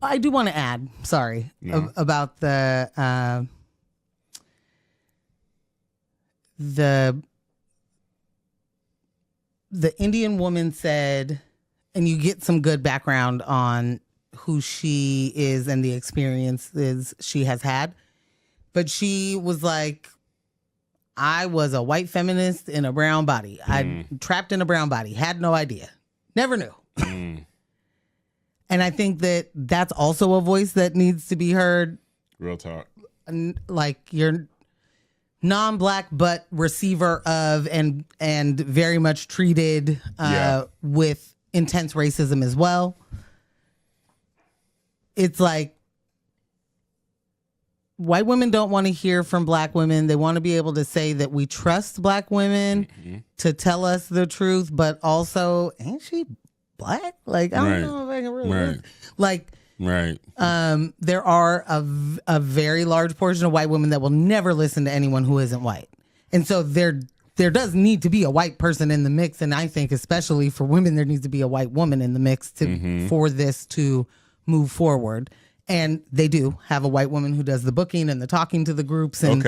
I do want to add, sorry, about the Indian woman said, and you get some good background on who she is and the experiences she has had. But she was like, I was a white feminist in a brown body. I trapped in a brown body. Had no idea. Never knew. And I think that that's also a voice that needs to be heard. Real talk. Like you're non-black, but receiver of and very much treated with intense racism as well. It's like white women don't want to hear from black women. They want to be able to say that we trust black women to tell us the truth, but also, ain't she black? Like, I don't know if I can really like. Right. There are a very large portion of white women that will never listen to anyone who isn't white. And so there does need to be a white person in the mix. And I think especially for women, there needs to be a white woman in the mix for this to move forward. And they do have a white woman who does the booking and the talking to the groups. And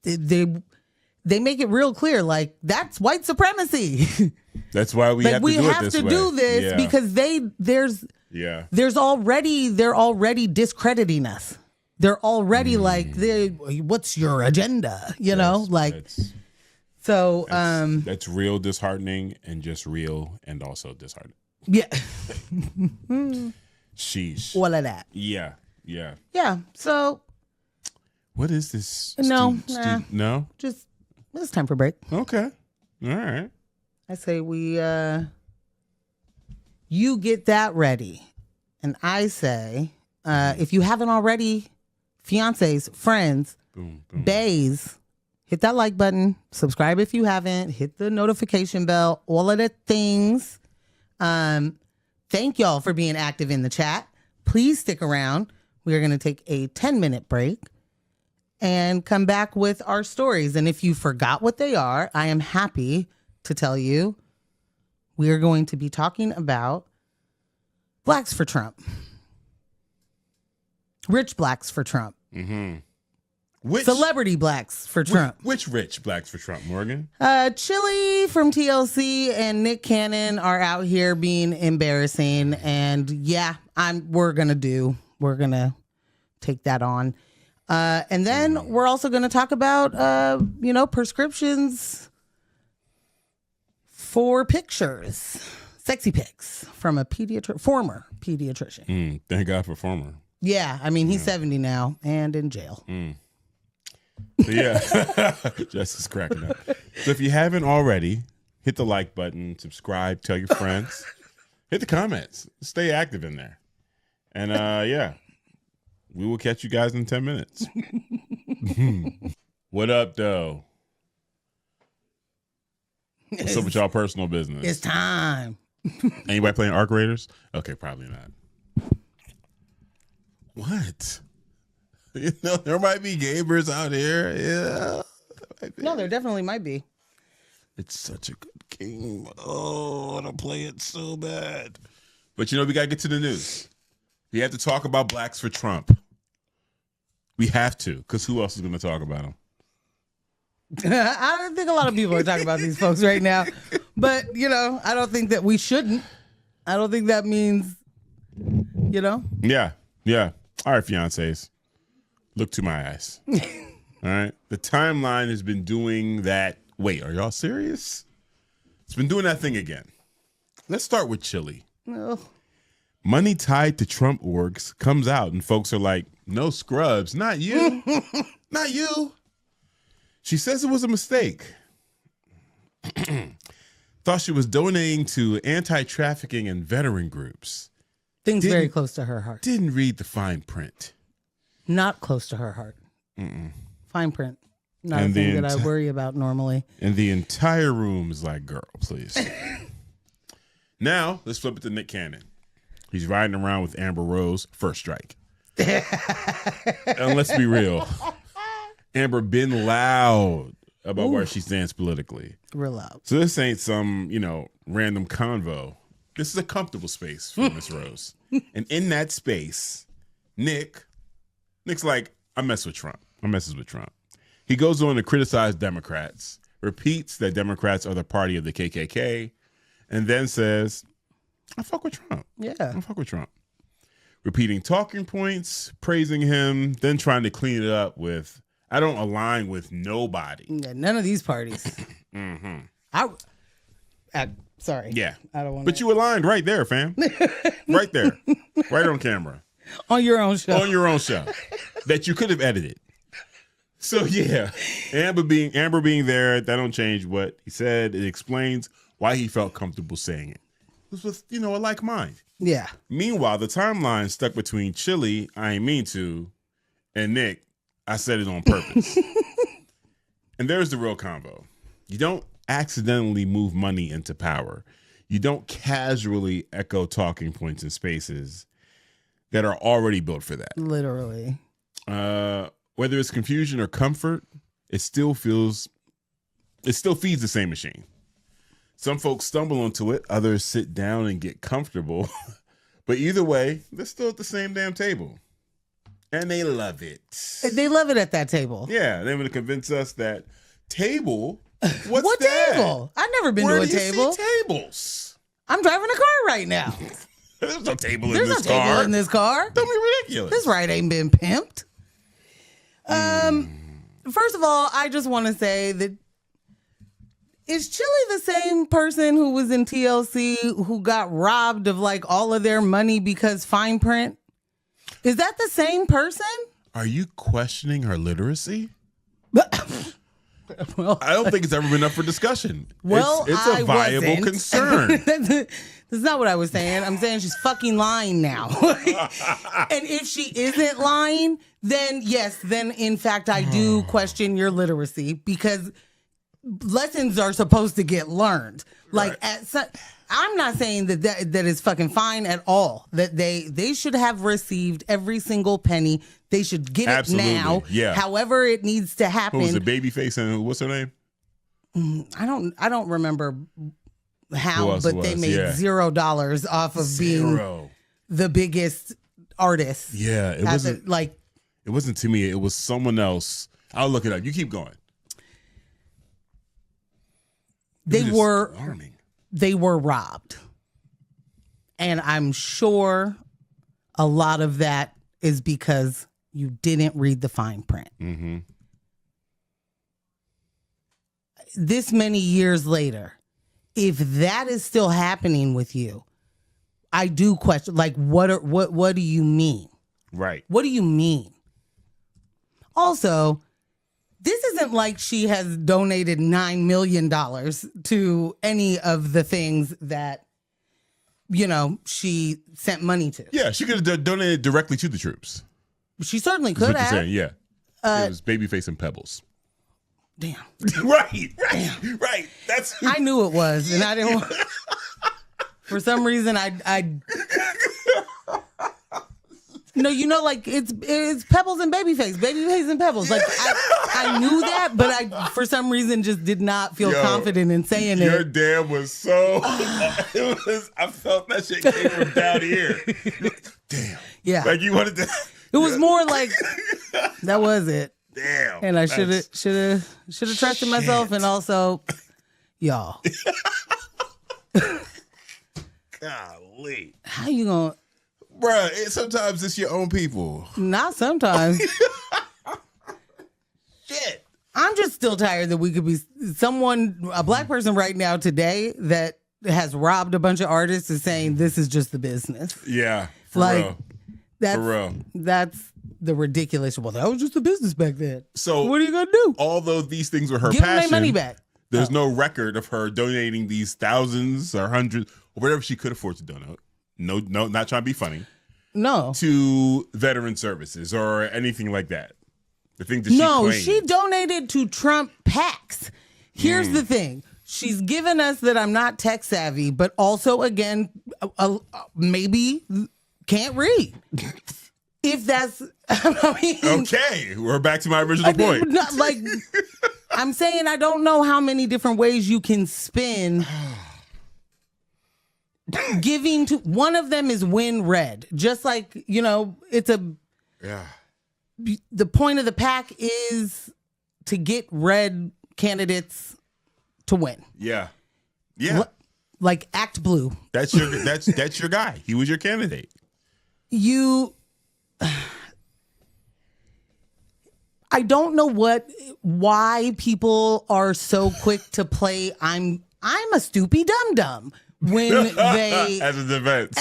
they make it real clear, like, that's white supremacy. That's why we have to do it this way. We have to do this because they're already discrediting us. They're already like, what's your agenda? You know, like, so. That's real disheartening and just real and also disheartening. Yeah. Sheesh. All of that. Yeah. Yeah. Yeah. So. What is this? No. No? Just, it's time for break. Okay. All right. I say you get that ready. And I say, if you haven't already, fiancés, friends, bays, hit that like button, subscribe if you haven't, hit the notification bell, all of the things. Thank y'all for being active in the chat. Please stick around. We are going to take a 10-minute break and come back with our stories. And if you forgot what they are, I am happy to tell you we are going to be talking about Blacks for Trump. Rich blacks for Trump. Celebrity blacks for Trump. Which rich blacks for Trump, Morgan? Chilli from TLC and Nick Cannon are out here being embarrassing. And we're going to take that on. And then we're also going to talk about, prescriptions for pictures. Sexy pics from a former pediatrician. Thank God for former. Yeah, I mean, he's 70 now and in jail. So yeah, Jess is cracking up. So if you haven't already, hit the like button, subscribe, tell your friends, hit the comments, stay active in there. And we will catch you guys in 10 minutes. What up, though? What's up with y'all personal business? It's time. Anybody playing Arc Raiders? Okay, probably not. What? There might be gamers out here. Yeah. No, there definitely might be. It's such a good game. Oh, I want to play it so bad. But we got to get to the news. We have to talk about Blacks for Trump. We have to, because who else is going to talk about them? I don't think a lot of people are talking about these folks right now. But, I don't think that we shouldn't. I don't think that means, Yeah. All right, fiancés. Look to my eyes. All right. The timeline has been doing that. Wait, are y'all serious? It's been doing that thing again. Let's start with Chilli. No. Money tied to Trump orgs comes out and folks are like, no scrubs, not you. Not you. She says it was a mistake. Thought she was donating to anti-trafficking and veteran groups. Things very close to her heart. Didn't read the fine print. Not close to her heart. Fine print. Not a thing that I worry about normally. And the entire room is like, girl, please. Now, let's flip it to Nick Cannon. He's riding around with Amber Rose, first strike. And let's be real. Amber been loud about where she stands politically. Real loud. So this ain't some, random convo. This is a comfortable space for Miss Rose. And in that space, Nick's like, I messes with Trump. He goes on to criticize Democrats, repeats that Democrats are the party of the KKK, and then says, I fuck with Trump. Yeah. I fuck with Trump. Repeating talking points, praising him, then trying to clean it up with, I don't align with nobody. Yeah, none of these parties. Sorry. Yeah. I don't want But you aligned right there, fam. Right there. Right on camera. On your own show. On your own show. That you could have edited. So yeah. Amber being there, that don't change what he said. It explains why he felt comfortable saying it. It was with, a like mind. Yeah. Meanwhile, the timeline stuck between Chilli, I ain't mean to, and Nick, I said it on purpose. And there's the real combo. You don't accidentally move money into power. You don't casually echo talking points in spaces that are already built for that. Literally. Whether it's confusion or comfort, it still feeds the same machine. Some folks stumble onto it, others sit down and get comfortable. But either way, they're still at the same damn table. And they love it. They love it at that table. Yeah, they're going to convince us that table. What that? Table? I've never been to a table. See tables? I'm driving a car right now. There's no table in this car. There's no table in this car. Don't be ridiculous. This ride ain't been pimped. First of all, I just want to say that is Chilli the same person who was in TLC who got robbed of like all of their money because fine print? Is that the same person? Are you questioning her literacy? Well, I don't think it's ever been up for discussion. Well, it's a viable concern. That's not what I was saying. I'm saying she's fucking lying now. And if she isn't lying, then yes, then in fact I do question your literacy because lessons are supposed to get learned. Like I'm not saying that is fucking fine at all. That they should have received every single penny. They should get it now. Yeah. However it needs to happen. What was it, Babyface and what's her name? I don't remember how, but they made $0 off of being the biggest artist. Yeah, it wasn't like it wasn't to me. It was someone else. I'll look it up. You keep going. They were robbed. And I'm sure a lot of that is because you didn't read the fine print. Mm-hmm. This many years later, if that is still happening with you, I do question, like, what do you mean? Right. What do you mean? Also, this isn't like she has donated $9 million to any of the things that, she sent money to. Yeah, she could have donated directly to the troops. She certainly could have. Saying, yeah. It was Babyface and Pebbles. Damn. Right. That's. I knew it was, and I didn't want. For some reason, I. No, like it's Pebbles and Babyface and Pebbles. Like I knew that, but I for some reason just did not feel confident in saying it. Your dad was so. I felt that shit came from down here. Damn. Yeah. Like you wanted to. It was more like that was it. Damn. And I should have trusted myself, and also, y'all. Golly. How you gonna? Bruh, sometimes it's your own people. Not sometimes. Shit. I'm just still tired that we could be a black person right now today that has robbed a bunch of artists is saying this is just the business. Yeah. For real. That's the ridiculous. Well, that was just the business back then. So what are you gonna do? Although these things were her Give passion, them their money back. There's no record of her donating these thousands or hundreds or whatever she could afford to donate. No, not trying to be funny. No. To veteran services or anything like that. The thing that she claimed. She donated to Trump PACs. Here's the thing. She's given us that I'm not tech savvy, but also, again, maybe can't read. If that's, okay, we're back to my original point. I'm saying I don't know how many different ways you can spin giving to one of them is win red. Just like, it's the point of the pack is to get red candidates to win. Yeah. Yeah. Like act blue. That's your guy. He was your candidate. I don't know why people are so quick to play I'm a stoopy dum-dum when they as a defense.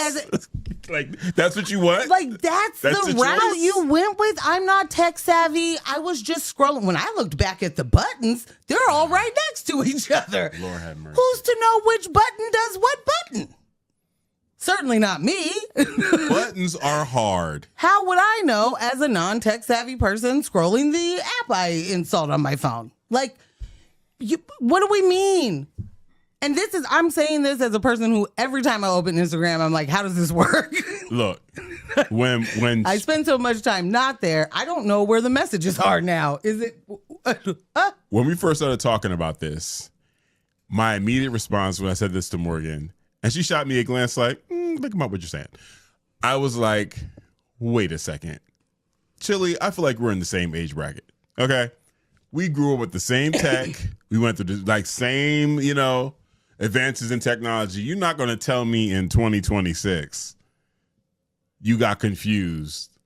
Like that's what you want? Like that's the route choice? you went with. I'm not tech savvy. I was just scrolling. When I looked back at the buttons, they're all right next to each other. Lord have mercy. Who's to know which button does what button? Certainly not me. Buttons are hard. How would I know as a non-tech savvy person scrolling the app I installed on my phone? Like, what do we mean? And I'm saying this as a person who every time I open Instagram, I'm like, how does this work? Look, when I spend so much time not there, I don't know where the messages are now. Is it? When we first started talking about this, my immediate response when I said this to Morgan, and she shot me a glance like, think about what you're saying. I was like, wait a second. Chilli, I feel like we're in the same age bracket. Okay? We grew up with the same tech. We went through the same, advances in technology. You're not going to tell me in 2026 you got confused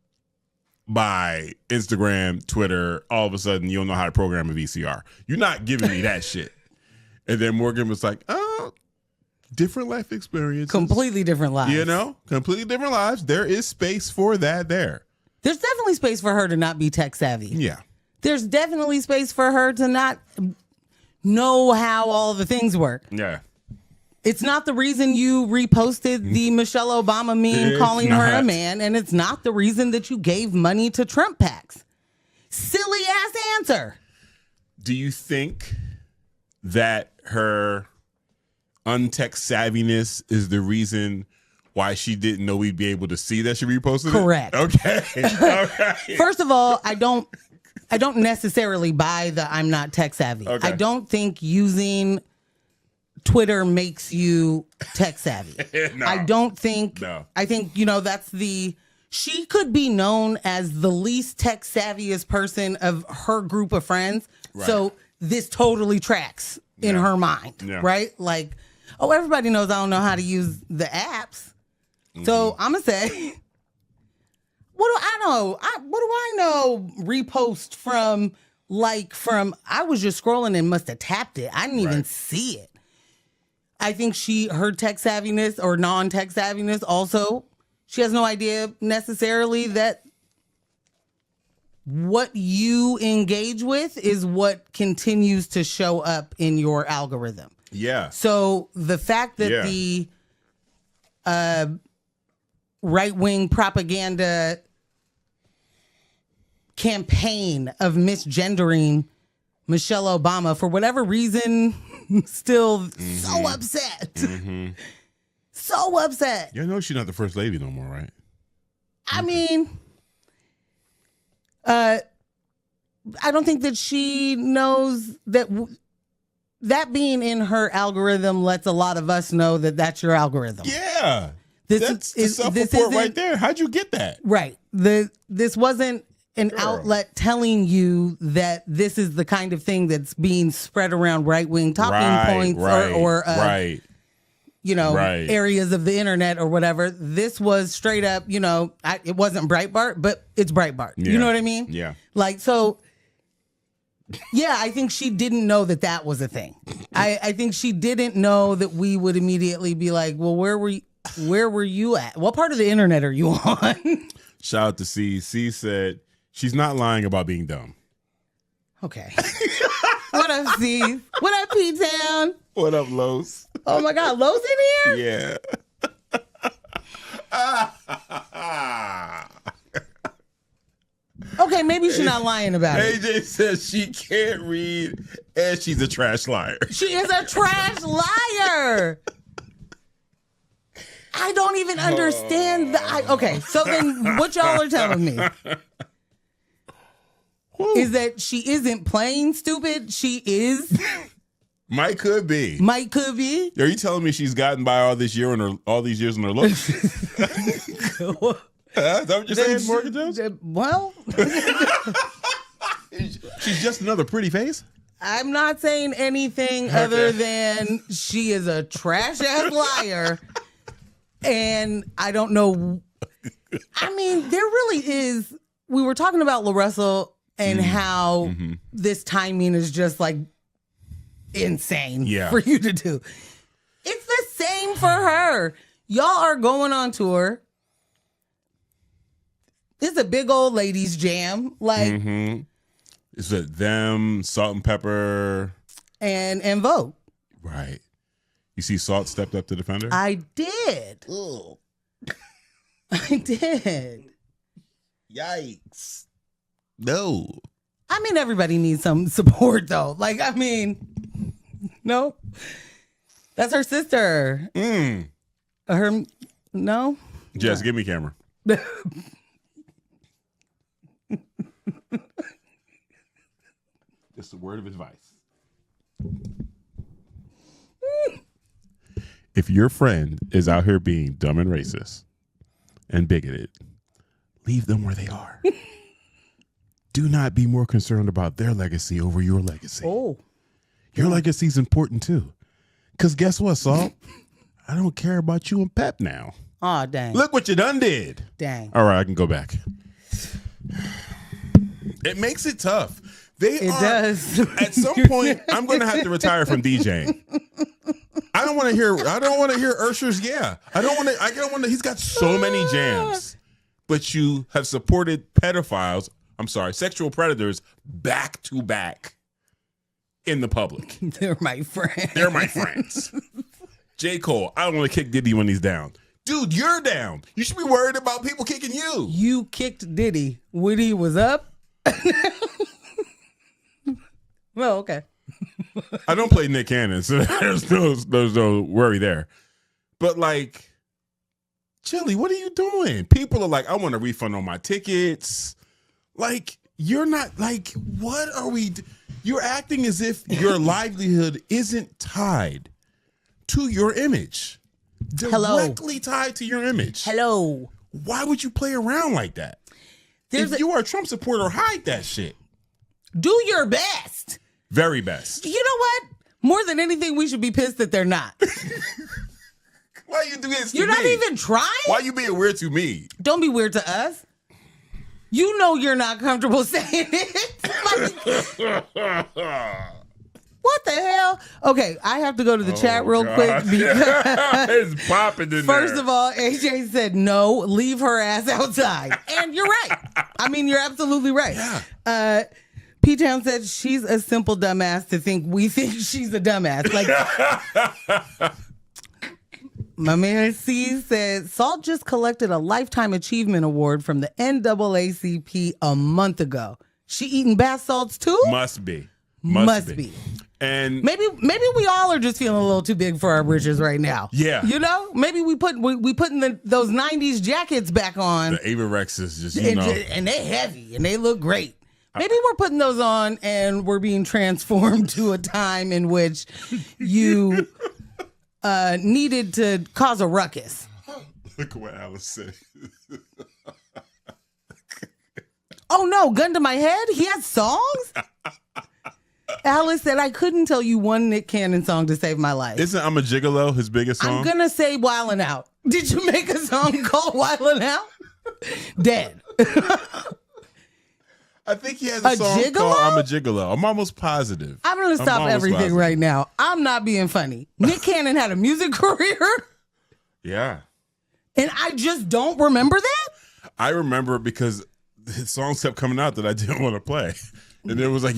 by Instagram, Twitter, all of a sudden you don't know how to program a VCR. You're not giving me that shit. And then Morgan was like, oh, different life experiences. Completely different lives. Completely different lives. There is space for that there. There's definitely space for her to not be tech savvy. Yeah. There's definitely space for her to not know how all the things work. Yeah. It's not the reason you reposted the Michelle Obama meme calling her a man, and it's not the reason that you gave money to Trump PACs. Silly ass answer. Do you think that her untech savviness is the reason why she didn't know we'd be able to see that she reposted Correct. it? Okay. First of all, I don't necessarily buy the I'm not tech savvy. Okay. I don't think using Twitter makes you tech savvy. No. I don't think. No. I think, she could be known as the least tech savviest person of her group of friends. Right. So this totally tracks in her mind, right? Like, oh, everybody knows I don't know how to use the apps. Mm-hmm. So I'm going to say, what do I know? What do I know? Repost from, I was just scrolling and must have tapped it. I didn't even see it. I think her tech savviness or non-tech savviness also, she has no idea necessarily that what you engage with is what continues to show up in your algorithm. Yeah. So the fact that the right-wing propaganda campaign of misgendering Michelle Obama, for whatever reason, still so upset. Mm-hmm. So upset. You know she's not the first lady no more, right? I mean, I don't think that she knows that that being in her algorithm lets a lot of us know that that's your algorithm. Yeah. That's the this self-report right there. How'd you get that? Right. This wasn't an outlet telling you that this is the kind of thing that's being spread around right-wing talking points or areas of the internet or whatever. This was straight up, it wasn't Breitbart, but it's Breitbart. Yeah. You know what I mean? Yeah. I think she didn't know that was a thing. I think she didn't know that we would immediately be like, well, where were you at? What part of the internet are you on? Shout out to C. C said she's not lying about being dumb. Okay. What up, C? What up, P-Town? What up, Los? Oh my God, Los in here? Yeah. Okay, maybe she's not lying about it. AJ says she can't read and she's a trash liar. She is a trash liar. I don't even understand okay, so then what y'all are telling me? is that she isn't playing stupid. She is. Might could be. Might could be. Are you telling me she's gotten by all these years in her looks? Is that what you're saying, Morgan Jones? Well, she's just another pretty face. I'm not saying anything other than she is a trash ass liar, and I don't know. I mean, there really is. We were talking about La Russell and how this timing is just like insane for you to do. It's the same for her. Y'all are going on tour. It's a big old ladies jam. Like it's them, Salt and Pepper, and Vogue. Right. You see Salt stepped up to defend her? I did. Ugh. I did. Yikes. No. I mean, everybody needs some support, though. Like, I mean, no. That's her sister. Her, no? Jess, give me camera. Just a word of advice. If your friend is out here being dumb and racist and bigoted, leave them where they are. Do not be more concerned about their legacy over your legacy. Oh. Your legacy is important too. Because guess what, Salt? I don't care about you and Pep now. Oh, dang. Look what you done did. Dang. All right, I can go back. It makes it tough. It does. At some point, I'm going to have to retire from DJing. I don't want to hear Ursher's. Yeah, I don't want to. He's got so many jams, but you have supported pedophiles. I'm sorry, sexual predators back to back in the public. They're my friends. They're my friends. J. Cole, I don't want to kick Diddy when he's down. Dude, you're down. You should be worried about people kicking you. You kicked Diddy when he was up. Well, okay. I don't play Nick Cannon, so there's no worry there. But like, Chilli, what are you doing? People are like, I want a refund on my tickets. Like, you're not like, what are we? You're acting as if your livelihood isn't tied to your image. Directly tied to your image. Hello. Why would you play around like that? If you are a Trump supporter, hide that shit. Do your best. Very best. You know what? More than anything, we should be pissed that they're not. Why you do this to You're me? not even trying? Why you being weird to me? Don't be weird to us. You know you're not comfortable saying it. What the hell? Okay, I have to go to the chat real quick because it's popping in first there. of all, AJ said no, leave her ass outside. And you're right. I mean, you're absolutely right. Yeah. P-Town said she's a simple dumbass to think we think she's a dumbass. Like my man C said, Salt just collected a Lifetime Achievement Award from the NAACP a month ago. She eating bath salts too? Must be. And maybe we all are just feeling a little too big for our britches right now. Yeah. You know? Maybe we putting those 90s jackets back on. the Ava Rexes just, And they heavy and they look great. Maybe we're putting those on and we're being transformed to a time in which you needed to cause a ruckus. Look what Alice said. Oh no, gun to my head? He has songs? Alice said, I couldn't tell you one Nick Cannon song to save my life. Isn't I'm a Gigolo his biggest song? I'm going to say Wildin' Out. Did you make a song called Wildin' Out? Dead. I think he has a song Gigolo? called I'm a Gigolo. I'm almost positive. I'm going to stop everything right now. I'm not being funny. Nick Cannon had a music career. Yeah. And I just don't remember that? I remember it because his songs kept coming out that I didn't want to play. And it was like,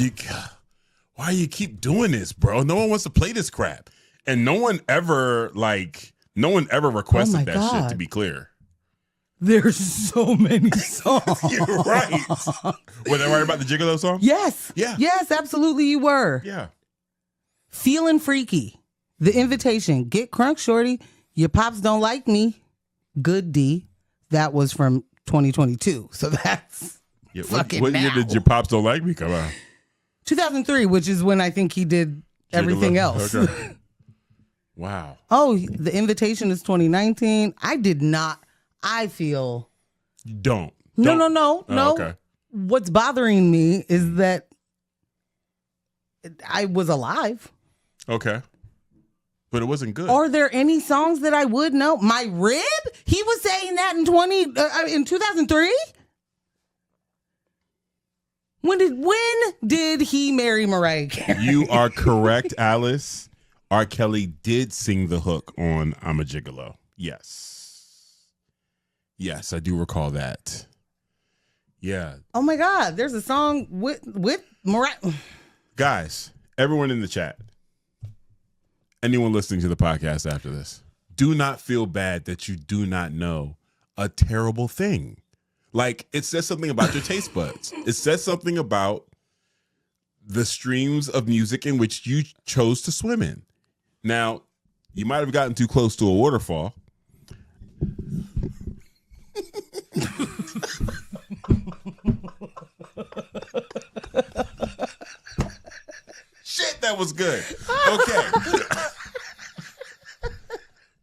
why you keep doing this, bro? No one wants to play this crap. And no one ever requested that shit, to be clear. There's so many songs. You're right. Were they right about the Gigolo song? Yes. Yeah. Yes, absolutely you were. Yeah. Feeling Freaky. The Invitation. Get crunk, shorty. Your pops don't like me. Good D. That was from 2022. So that's Yeah, fucking what now. year did Your Pops Don't Like Me come out? 2003, which is when I think he did everything else. Okay. Wow. Oh, The Invitation is 2019. I feel. You don't. No. Oh, okay. What's bothering me is that I was alive. Okay. But it wasn't good. Are there any songs that I would know? My Rib? He was saying that in 2003? When did he marry Mariah Carey? You are correct, Alice. R. Kelly did sing the hook on I'm a Gigolo. Yes. Yes, I do recall that. Yeah. Oh my God, there's a song with Mariah. Guys, everyone in the chat, anyone listening to the podcast after this, do not feel bad that you do not know a terrible thing. Like, it says something about your taste buds. It says something about the streams of music in which you chose to swim in. Now, you might have gotten too close to a waterfall. Shit, that was good. Okay.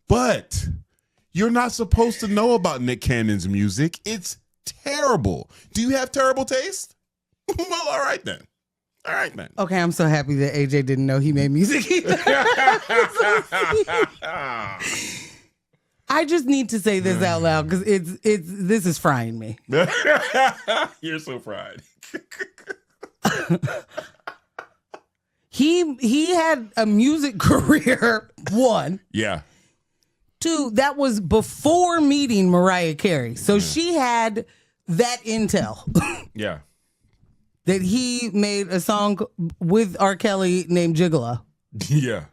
But you're not supposed to know about Nick Cannon's music. It's terrible. Do you have terrible taste? Well, all right then. All right then. Okay, I'm so happy that AJ didn't know he made music either. I just need to say this out loud because this is frying me. You're so fried. He had a music career, one. Yeah. Two, that was before meeting Mariah Carey. So she had that intel. Yeah. That he made a song with R. Kelly named Gigolo. Yeah.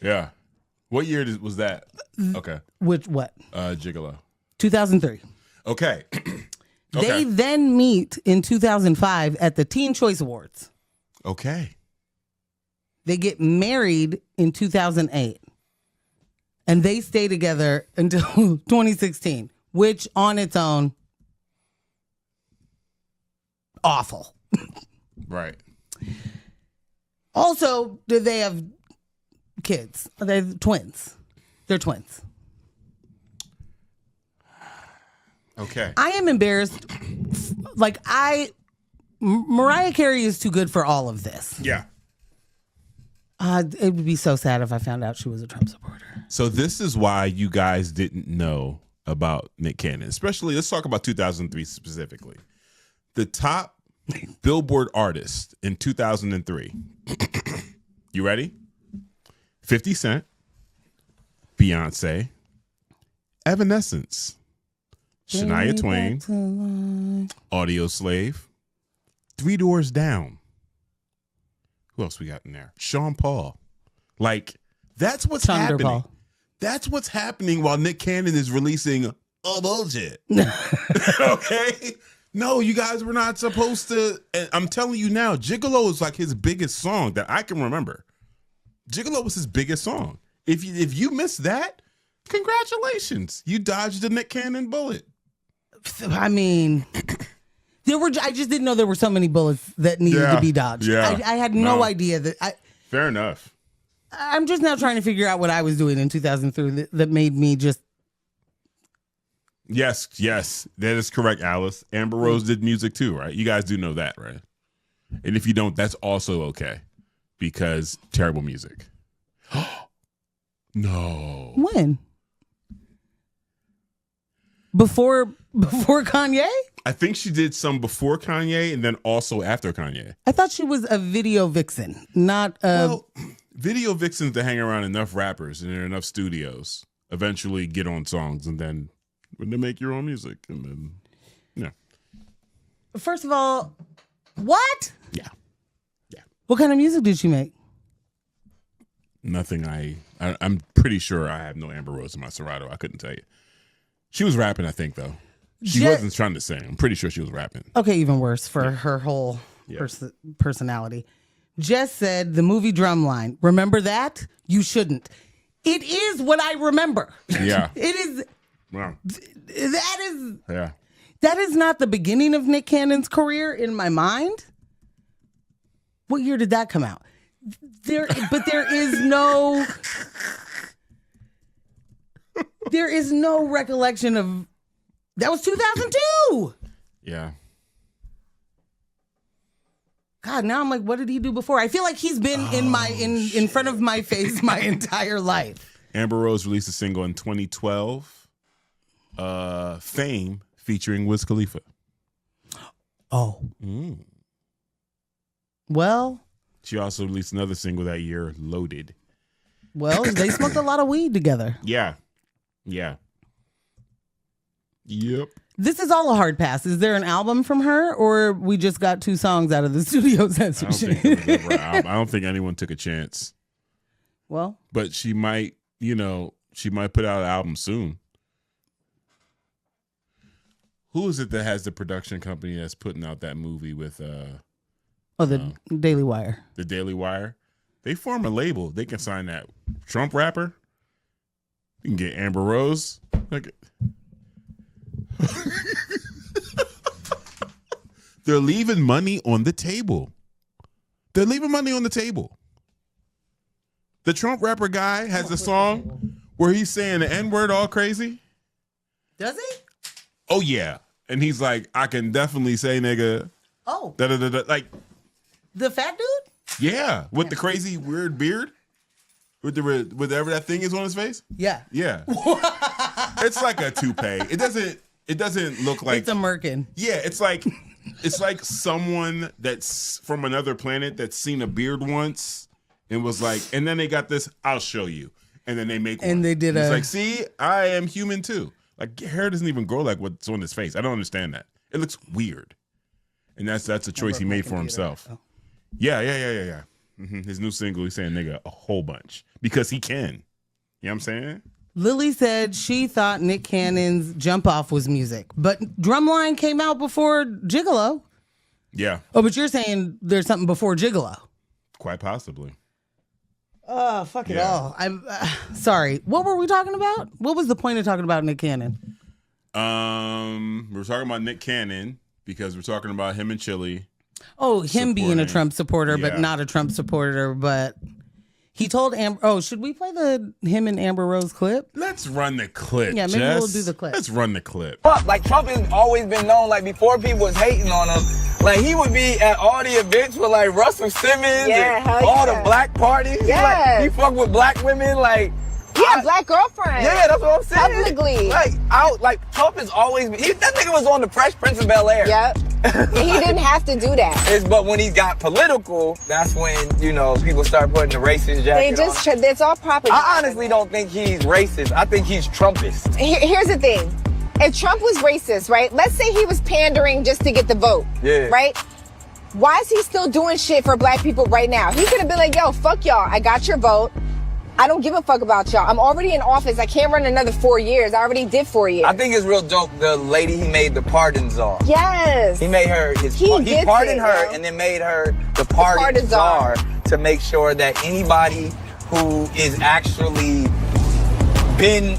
Yeah. What year was that? Okay. Which what? Gigolo. 2003. Okay. They then meet in 2005 at the Teen Choice Awards. Okay. They get married in 2008. And they stay together until 2016, which on its own, awful. Right. Also, do they have kids? Are they twins? They're twins. Okay. I am embarrassed. Mariah Carey is too good for all of this. Yeah. It would be so sad if I found out she was a Trump supporter. So this is why you guys didn't know about Nick Cannon, especially, let's talk about 2003 specifically. The top Billboard artist in 2003. You ready? 50 Cent, Beyonce, Evanescence, Shania Twain, Audio Slave, Three Doors Down. Who else we got in there? Sean Paul. Like, that's what's happening. Paul. That's what's happening while Nick Cannon is releasing a bullshit. Okay? No, you guys were not supposed to. And I'm telling you now, Gigolo is like his biggest song that I can remember. Gigolo was his biggest song. If you missed that, congratulations. You dodged the Nick Cannon bullet. I mean, I just didn't know there were so many bullets that needed to be dodged. Yeah. I had no idea that. Fair enough. I'm just now trying to figure out what I was doing in 2003 that made me just. Yes, that is correct, Alice. Amber Rose did music too, right? You guys do know that, right? And if you don't, that's also okay because terrible music. No. When? Before Kanye? I think she did some before Kanye and then also after Kanye. I thought she was a video vixen, not a. Well, video vixens that hang around enough rappers and in enough studios eventually get on songs and then when they make your own music and then First of all, what? Yeah. What kind of music did she make? Nothing. I'm pretty sure I have no Amber Rose in my Serato. I couldn't tell you. She was rapping, I think, though. She wasn't trying to sing. I'm pretty sure she was rapping. Okay, even worse for her whole personality. Jess said the movie Drumline. Remember that? You shouldn't. It is what I remember. Yeah. It is. Wow. That is. Yeah. That is not the beginning of Nick Cannon's career in my mind. What year did that come out? There is no recollection of that was 2002. Yeah. God, now I'm like, what did he do before? I feel like he's been in front of my face my entire life. Amber Rose released a single in 2012, Fame, featuring Wiz Khalifa. Oh. Well. She also released another single that year, Loaded. Well, they smoked a lot of weed together. Yeah. Yep. This is all a hard pass. Is there an album from her, or we just got 2 songs out of the studio session? I don't think anyone took a chance. Well. But she might put out an album soon. Who is it that has the production company that's putting out that movie with the Daily Wire. The Daily Wire. They form a label. They can sign that Trump rapper. You can get Amber Rose. They're leaving money on the table. The Trump rapper guy has a song where he's saying the N-word all crazy. Does he? Oh, yeah. And he's like, I can definitely say nigga. Oh. Da-da-da-da. Like, the fat dude? Yeah. With the crazy weird beard. With whatever that thing is on his face. Yeah. Yeah. It's like a toupee. It doesn't look like. It's a merkin. Yeah. It's like someone that's from another planet that's seen a beard once and was like, and then they got this, I'll show you. And then they make one. And they did It's like, see, I am human too. Like, hair doesn't even grow like what's on his face. I don't understand that. It looks weird. And that's a choice he made for himself. Oh. Yeah. Mm-hmm. His new single, he's saying nigga a whole bunch because he can. You know what I'm saying? Lily said she thought Nick Cannon's Jump Off was music, but Drumline came out before Gigolo. Yeah. Oh, but you're saying there's something before Gigolo. Quite possibly. Oh, fuck it all. I'm sorry. What were we talking about? What was the point of talking about Nick Cannon? We're talking about Nick Cannon because we're talking about him and Chilli. Oh, him being a Trump supporter, but not a Trump supporter. But he told Amber. Oh, should we play him and Amber Rose clip? Let's run the clip. Yeah, maybe we'll do the clip. Let's run the clip. Like Trump has always been known. Like before, people was hating on him. Like he would be at all the events with like Russell Simmons and all the black parties. Yeah, like, he fuck with black women. Like yeah, black girlfriend. Yeah, that's what I'm saying. Publicly. Like Trump has always been. That nigga was on the Fresh Prince of Bel-Air. Yep. He didn't have to do that. But when he got political, that's when, people start putting the racist jacket on. It's all propaganda. I honestly don't think he's racist. I think he's Trumpist. Here's the thing. If Trump was racist, right? Let's say he was pandering just to get the vote. Yeah. Right? Why is he still doing shit for black people right now? He could have been like, yo, fuck y'all. I got your vote. I don't give a fuck about y'all. I'm already in office. I can't run another 4 years. I already did 4 years. I think it's real dope. The lady he made the pardons on. Yes. He made her he pardoned her and then made her the pardon czar to make sure that anybody who is actually been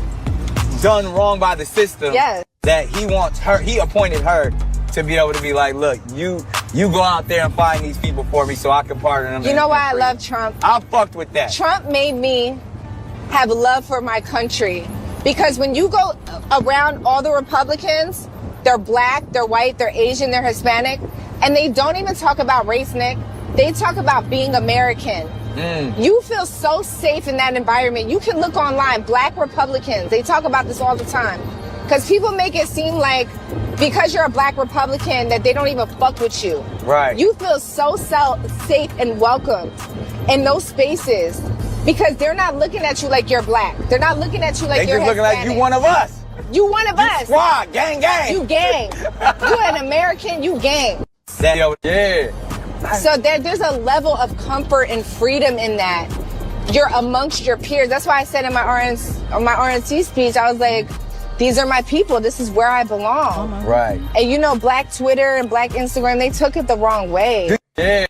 done wrong by the system, that he appointed her to be able to be like, look, you go out there and find these people for me so I can pardon them. You know why I love Trump? I'm fucked with that. Trump made me have love for my country. Because when you go around all the Republicans, they're black, they're white, they're Asian, they're Hispanic, and they don't even talk about race, Nick. They talk about being American. You feel so safe in that environment. You can look online, black Republicans, they talk about this all the time. Because people make it seem like because you're a black Republican that they don't even fuck with you. Right. You feel so safe and welcomed in those spaces because they're not looking at you like you're black. They're not looking at you like you're Hispanic. They just looking like you one of us. You one of us. Squad, gang. You gang. You an American, you gang. Yeah. So there's a level of comfort and freedom in that. You're amongst your peers. That's why I said in my RNC speech, I was like, these are my people. This is where I belong. Right. And black Twitter and black Instagram, they took it the wrong way. Yeah.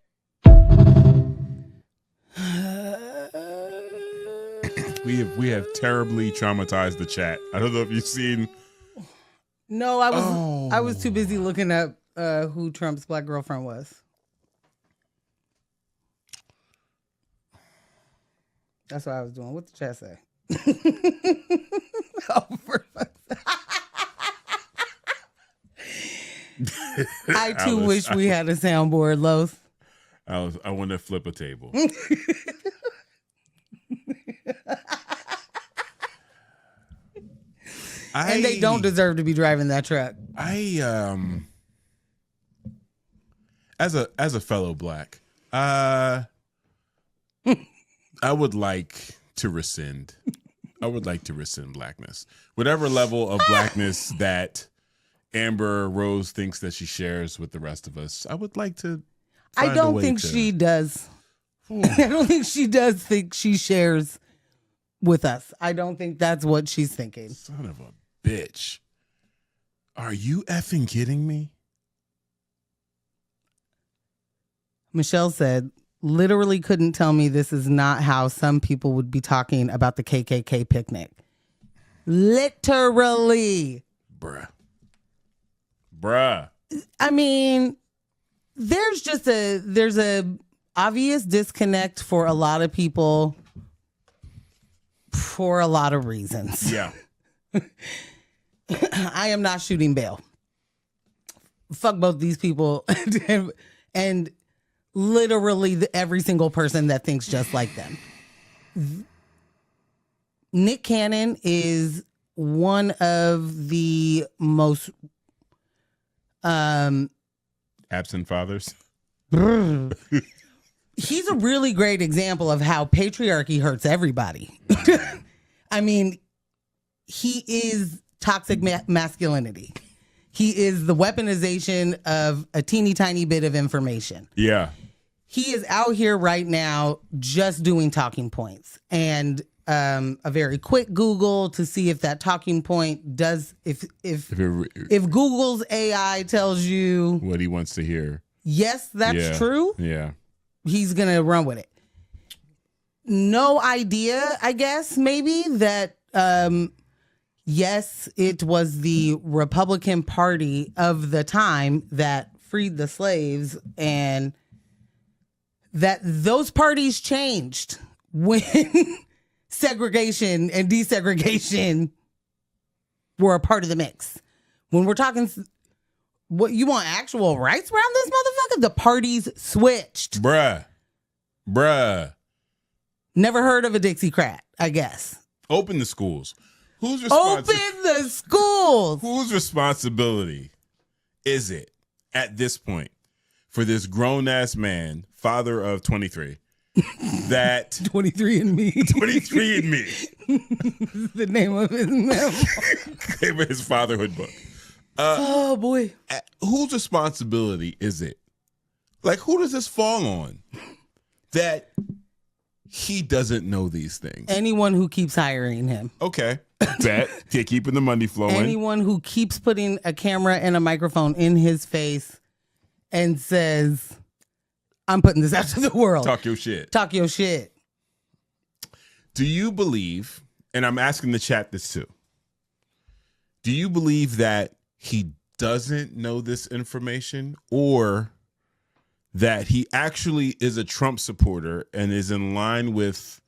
We have terribly traumatized the chat. I don't know if you've seen No, I was too busy looking up who Trump's black girlfriend was. That's what I was doing. What the chat say? Oh, for fuck's sake. I too wish we had a soundboard, Los. I want to flip a table. And they don't deserve to be driving that truck. As a fellow black, I would like to rescind. I would like to rescind blackness. Whatever level of blackness that Amber Rose thinks that she shares with the rest of us, I would like to. I don't think she does. I don't think she does think she shares with us. I don't think that's what she's thinking. Son of a bitch. Are you effing kidding me? Michelle said, literally couldn't tell me this is not how some people would be talking about the KKK picnic. Literally. Bruh. I mean, there's a obvious disconnect for a lot of people for a lot of reasons. Yeah. I am not shooting bail. Fuck both these people and literally every single person that thinks just like them. Nick Cannon is one of the most absent fathers. He's a really great example of how patriarchy hurts everybody. I mean, he is toxic masculinity. He is the weaponization of a teeny tiny bit of information. Yeah. He is out here right now just doing talking points and a very quick Google to see if that talking point does, if Google's AI tells you what he wants to hear. Yes, that's true. Yeah. He's going to run with it. No idea, I guess, maybe that, yes, it was the Republican Party of the time that freed the slaves and that those parties changed when segregation and desegregation were a part of the mix. When we're talking, what you want actual rights around this motherfucker? The parties switched. Bruh. Never heard of a Dixiecrat, I guess. Open the schools. Open the schools. Whose responsibility is it at this point for this grown ass man, father of 23, that 23 and me. 23 and me. The name of his memoir. Name of his fatherhood book. Oh boy. Whose responsibility is it? Like, who does this fall on? That he doesn't know these things. Anyone who keeps hiring him. Okay. Bet. Keeping the money flowing. Anyone who keeps putting a camera and a microphone in his face and says, I'm putting this out to the world. Talk your shit. Talk your shit. Do you believe, and I'm asking the chat this too, do you believe that he doesn't know this information, or that he actually is a Trump supporter and is in line with,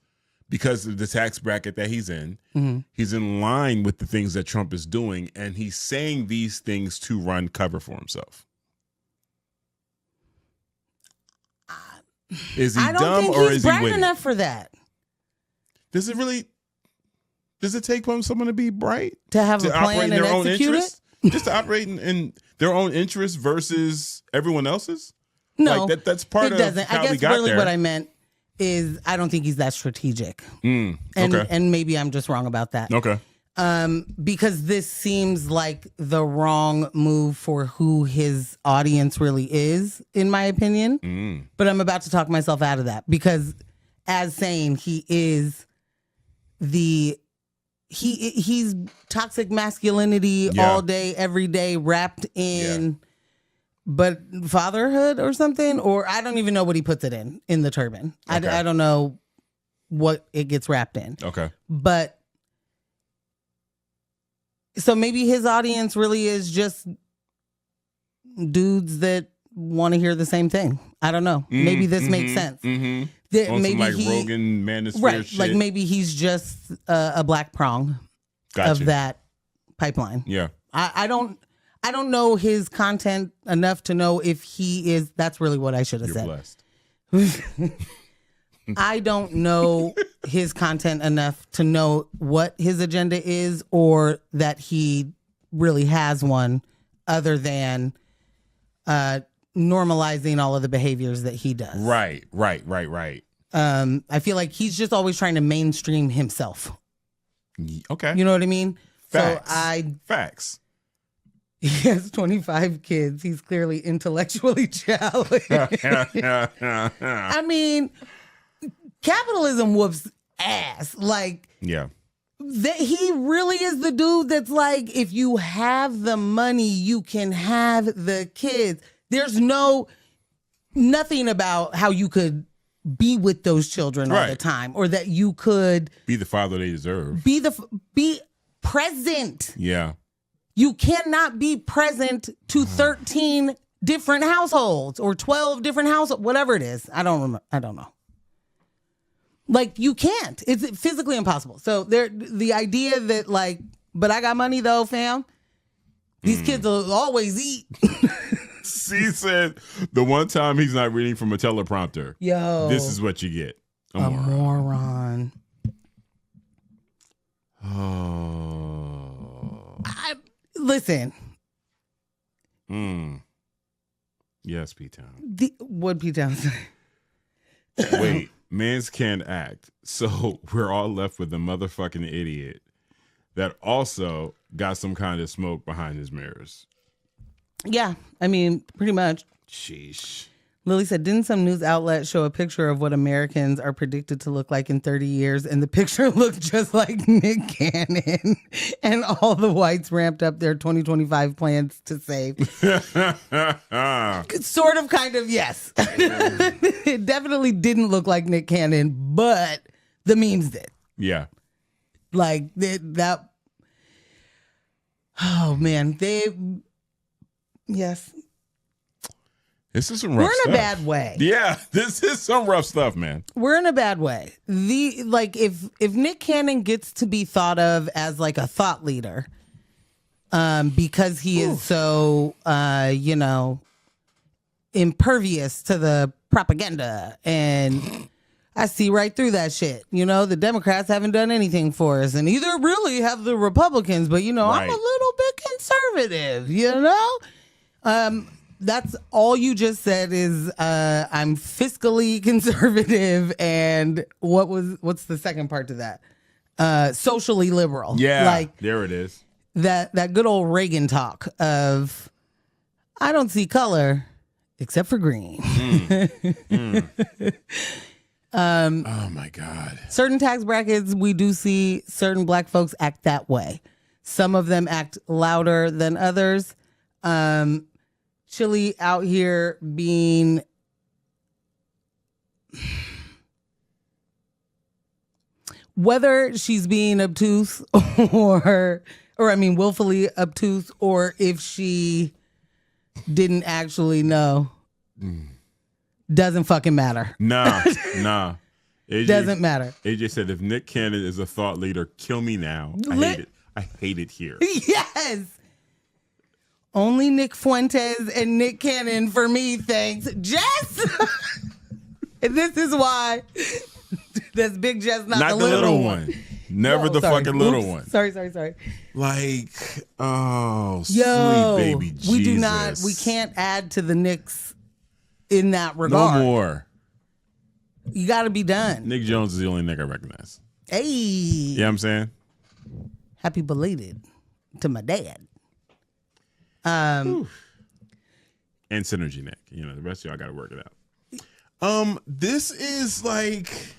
because of the tax bracket that he's in, he's in line with the things that Trump is doing, and he's saying these things to run cover for himself? Is he dumb, or is he bright witty? enough for that? Does it take someone to be bright? To have to a plan and execute it? Just to operate in their own interest versus everyone else's? No, like that's part of doesn't. how I guess we got really there. what I meant is I don't think he's that strategic. Okay. And maybe I'm just wrong about that. Okay. Because this seems like the wrong move for who his audience really is, in my opinion. But I'm about to talk myself out of that because, as saying, he's toxic masculinity all day, every day, wrapped in, but fatherhood or something, or I don't even know what he puts it in the turban. Okay. I don't know what it gets wrapped in. Okay. But So maybe his audience really is just dudes that want to hear the same thing. I don't know. Maybe this makes sense. That On maybe some like Rogan Manosphere right, shit. like maybe he's just a black prong of that pipeline. Yeah. I don't know his content enough to know if he is. That's really what I should have You're said. blessed. I don't know his content enough to know what his agenda is or that he really has one other than normalizing all of the behaviors that he does. Right. I feel like he's just always trying to mainstream himself. Okay. You know what I mean? Facts. So Facts. he has 25 kids. He's clearly intellectually challenged. I mean, capitalism whoops ass. Like, Yeah. he really is the dude that's like, if you have the money, you can have the kids. There's nothing about how you could be with those children all the time, or that you could be the father they deserve. Be present. Yeah. You cannot be present to 13 different households or 12 different households, whatever it is. I don't know. Like, you can't. It's physically impossible. So the idea that like, but I got money though, fam. These kids will always eat. She said the one time he's not reading from a teleprompter. Yo. This is what you get. A moron. Oh. Listen. Yes, P-Town. What P-Town say? Wait, mans can't act. So we're all left with a motherfucking idiot that also got some kind of smoke behind his mirrors. Yeah, I mean, pretty much. Sheesh. Lily said, didn't some news outlet show a picture of what Americans are predicted to look like in 30 years? And the picture looked just like Nick Cannon. And all the whites ramped up their 2025 plans to save. Sort of, kind of, yes. It definitely didn't look like Nick Cannon, but the memes did. Yeah. Like, that. Oh, man. Yes. This is some rough stuff. We're in a bad way. Yeah, this is some rough stuff, man. We're in a bad way. If Nick Cannon gets to be thought of as like a thought leader, because he is so impervious to the propaganda, and I see right through that shit. The Democrats haven't done anything for us, and neither really have the Republicans. But I'm a little bit conservative. That's all you just said is I'm fiscally conservative, and what's the second part to that? Socially liberal. Yeah, like there it is. That good old Reagan talk of I don't see color except for green. Oh my God. Certain tax brackets, we do see certain black folks act that way. Some of them act louder than others. Chilli out here being whether she's being obtuse or willfully obtuse, or if she didn't actually know, doesn't fucking matter. Nah. AJ, Doesn't matter. AJ said, if Nick Cannon is a thought leader, kill me now. I hate it here. Yes. Only Nick Fuentes and Nick Cannon for me, thanks. Jess! And this is why that's Big Jess, not the little one. Never the sorry. fucking little Oops. one. Sorry. Like, sweet baby Jesus. We can't add to the Nicks in that regard. No more. You got to be done. Nick Jones is the only Nick I recognize. Hey. You know what I'm saying? Happy belated to my dad. And Synergy Nick. The rest of y'all got to work it out. This is like,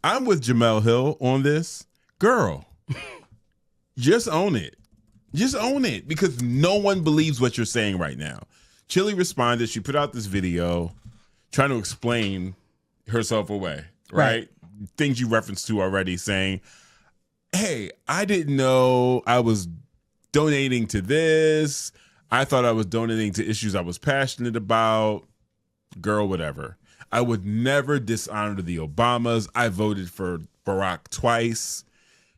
I'm with Jamel Hill on this. Girl, just own it. Just own it, because no one believes what you're saying right now. Chilli responded. She put out this video trying to explain herself away, right? Things you referenced to already, saying, hey, I didn't know I was donating to this. I thought I was donating to issues I was passionate about. Girl, whatever. I would never dishonor the Obamas. I voted for Barack twice.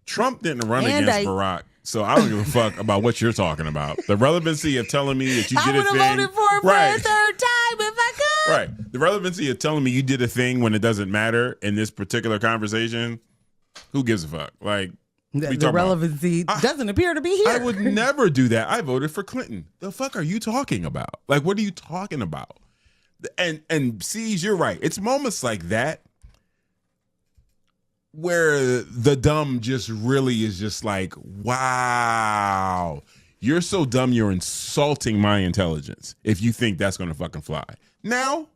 Trump didn't run against Barack, so I don't give a fuck about what you're talking about. The relevancy of telling me that you did a thing. I would have voted for him for a third time if I could. Right. The relevancy of telling me you did a thing when it doesn't matter in this particular conversation, who gives a fuck? Like, the relevancy doesn't appear to be here. I would never do that. I voted for Clinton. The fuck are you talking about? Like, what are you talking about? And C's, you're right. It's moments like that where the dumb just really is just like, wow, you're so dumb you're insulting my intelligence if you think that's going to fucking fly. Now,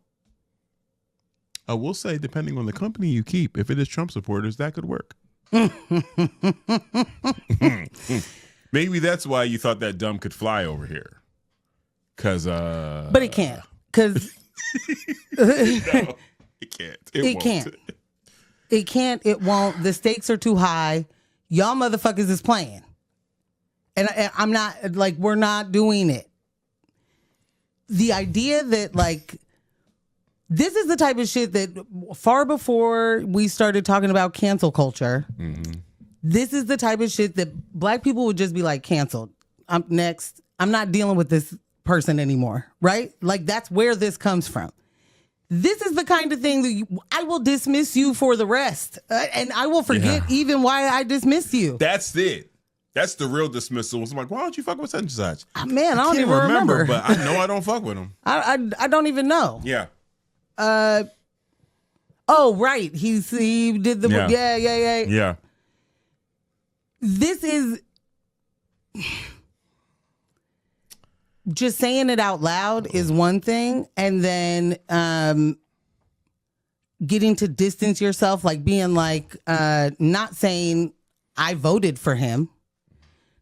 I will say, depending on the company you keep, if it is Trump supporters, that could work. Maybe that's why you thought that dumb could fly over here. But it can't. Because no, it can't. It can't. It can't. It won't. The stakes are too high. Y'all motherfuckers is playing. And I'm not, like, we're not doing it. The idea that, like, this is the type of shit that far before we started talking about cancel culture, this is the type of shit that black people would just be like, canceled. I'm next. I'm not dealing with this person anymore, right? Like, that's where this comes from. This is the kind of thing that I will dismiss you for the rest. And I will forget even why I dismissed you. That's it. That's the real dismissal. I'm like, why don't you fuck with such and such? Man, I don't even remember. But I know I don't fuck with him. I don't even know. Yeah. Oh, right. He did the... Yeah. Yeah. This is... Just saying it out loud is one thing, and then getting to distance yourself, like being like, not saying I voted for him.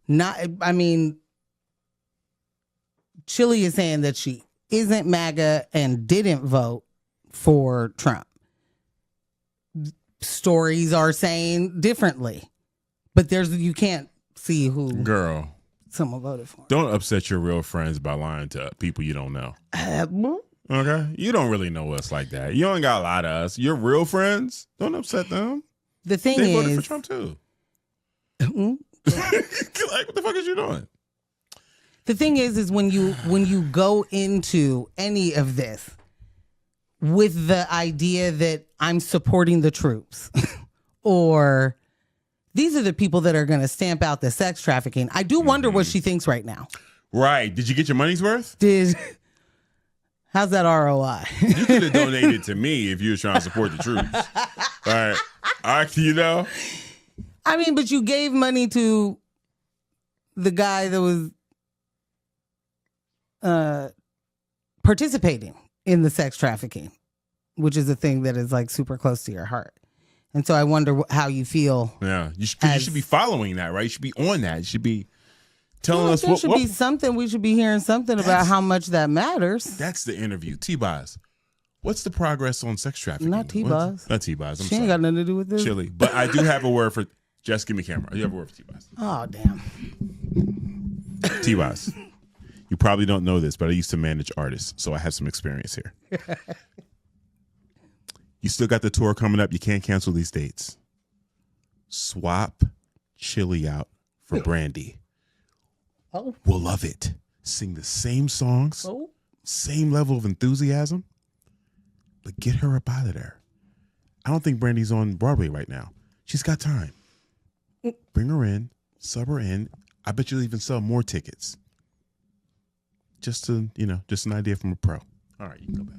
Chilli is saying that she isn't MAGA and didn't vote for Trump. Stories are saying differently, but you can't see who. Girl. Someone voted for him. Don't upset your real friends by lying to people you don't know. Okay? You don't really know us like that. You only got a lot of us. Your real friends, don't upset them. The thing they is... voted for Trump too. Like, what the fuck is you doing? The thing is when you go into any of this with the idea that I'm supporting the troops or... These are the people that are going to stamp out the sex trafficking. I do wonder what she thinks right now. Right. Did you get your money's worth? How's that ROI? You could have donated to me if you were trying to support the troops. All right. You know? I mean, but you gave money to the guy that was participating in the sex trafficking, which is a thing that is like super close to your heart. And so I wonder how you feel. Yeah, you should be following that, right? You should be on that. You should be telling us what should be something. We should be hearing something about how much that matters. That's the interview. T-Boz, what's the progress on sex trafficking? Not T-Boz. Not T-Boz. She ain't got nothing to do with this. Chilli. But I do have a word for. Just give me camera. You have a word for T-Boz. Oh damn. T-Boz. You probably don't know this, but I used to manage artists, so I have some experience here. You still got the tour coming up. You can't cancel these dates. Swap Chilli out for Brandy. Oh. We'll love it. Sing the same songs, same level of enthusiasm, but get her up out of there. I don't think Brandy's on Broadway right now. She's got time. Bring her in, sub her in. I bet you'll even sell more tickets. Just an idea from a pro. All right, you can go back.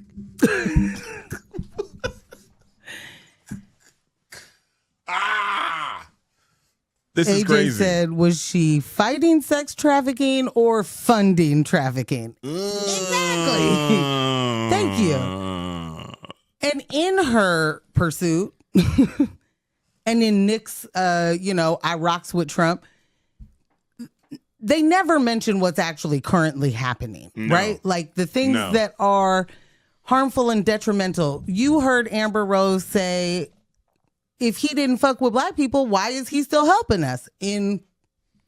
This is crazy. AJ said, was she fighting sex trafficking or funding trafficking? Exactly. Thank you. And in her pursuit, and in Nick's, I rocks with Trump, they never mention what's actually currently happening, right? Like the things that are harmful and detrimental. You heard Amber Rose say, if he didn't fuck with black people, why is he still helping us?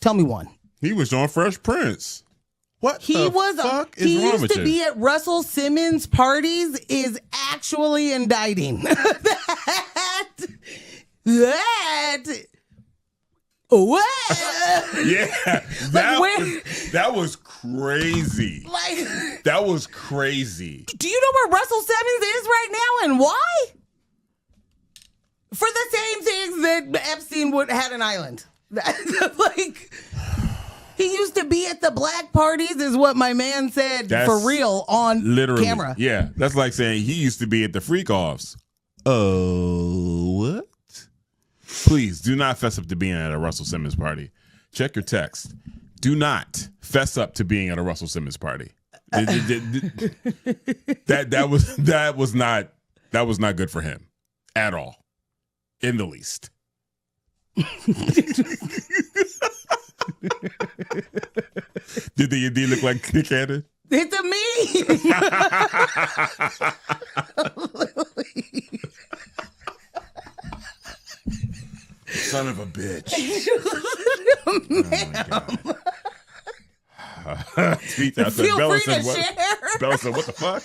Tell me one. He was on Fresh Prince. What He the was. fuck is He wrong used with to you? be at Russell Simmons parties. Is actually indicting that. What? Yeah, that was crazy. Like, That was crazy. do you know where Russell Simmons is right now and why? For the same things that Epstein would had an island. Like, he used to be at the black parties, is what my man said. That's for real on Literally, camera. yeah. That's like saying he used to be at the freak offs. Oh, what? Please do not fess up to being at a Russell Simmons party. Check your text. Do not fess up to being at a Russell Simmons party. That was not good for him at all, in the least. Did the indeed look like Nick Cannon? It's a Son of a bitch. Tweet out Feel Bella free to said, share. Bella said, what the fuck?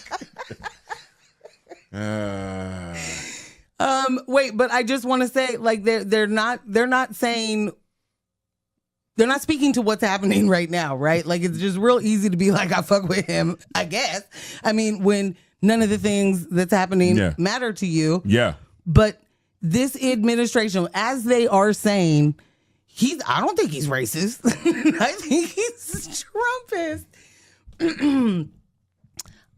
Wait, but I just want to say, like, they're not saying, they're not speaking to what's happening right now, right? Like, it's just real easy to be like, I fuck with him, I guess. I mean, when none of the things that's happening matter to you. Yeah. But this administration, as they are saying, I don't think he's racist. I think he's Trumpist.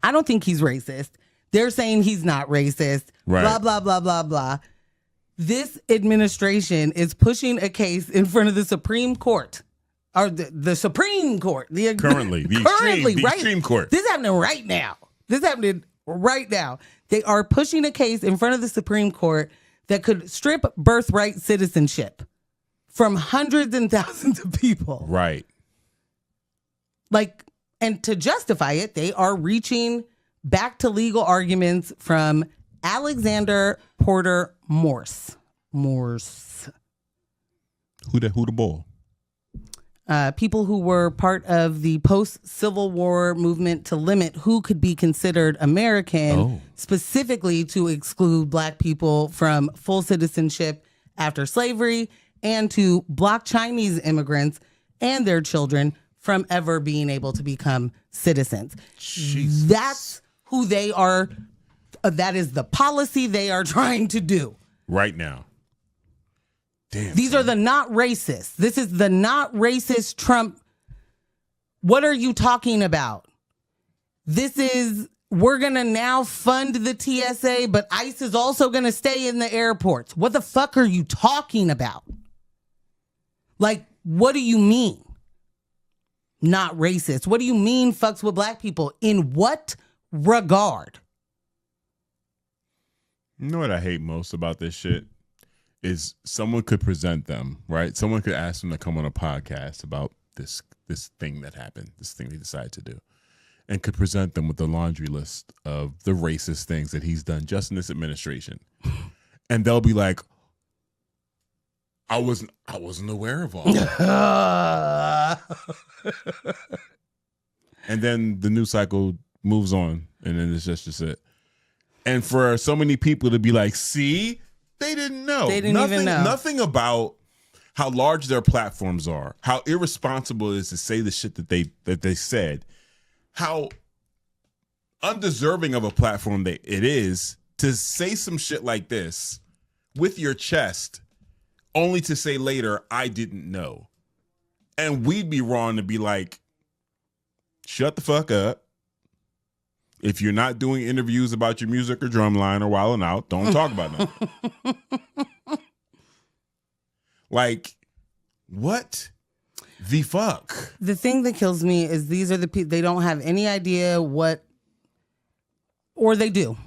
I don't think he's racist. They're saying he's not racist. Right. Blah, blah, blah, blah, blah. This administration is pushing a case in front of the Supreme Court. Or the Supreme Court. Currently, the extreme court. This is happening right now. They are pushing a case in front of the Supreme Court that could strip birthright citizenship from hundreds and thousands of people. Right. Like, and to justify it, they are reaching back to legal arguments from Alexander Porter Morse. Who the ball? People who were part of the post-Civil War movement to limit who could be considered American, specifically to exclude Black people from full citizenship after slavery and to block Chinese immigrants and their children from ever being able to become citizens. Jesus. That's who they are. That is the policy they are trying to do. Right now. Damn. These are the not racist. This is the not racist Trump. What are you talking about? This is, we're going to now fund the TSA, but ICE is also going to stay in the airports. What the fuck are you talking about? Like, what do you mean? Not racist. What do you mean fucks with Black people? In what regard? You know what I hate most about this shit? Is someone could present them, right? Someone could ask them to come on a podcast about this thing that happened, this thing they decided to do, and could present them with the laundry list of the racist things that he's done just in this administration. And they'll be like, I wasn't aware of all that. And then the news cycle moves on, and then it's just it. And for so many people to be like, see, they didn't know. They didn't even know. Nothing about how large their platforms are, how irresponsible it is to say the shit that they said, how undeserving of a platform it is to say some shit like this with your chest, only to say later, I didn't know. And we'd be wrong to be like, shut the fuck up. If you're not doing interviews about your music or drumline or wilding out, don't talk about nothing. Like, what the fuck? The thing that kills me is these are the people, they don't have any idea what, or they do.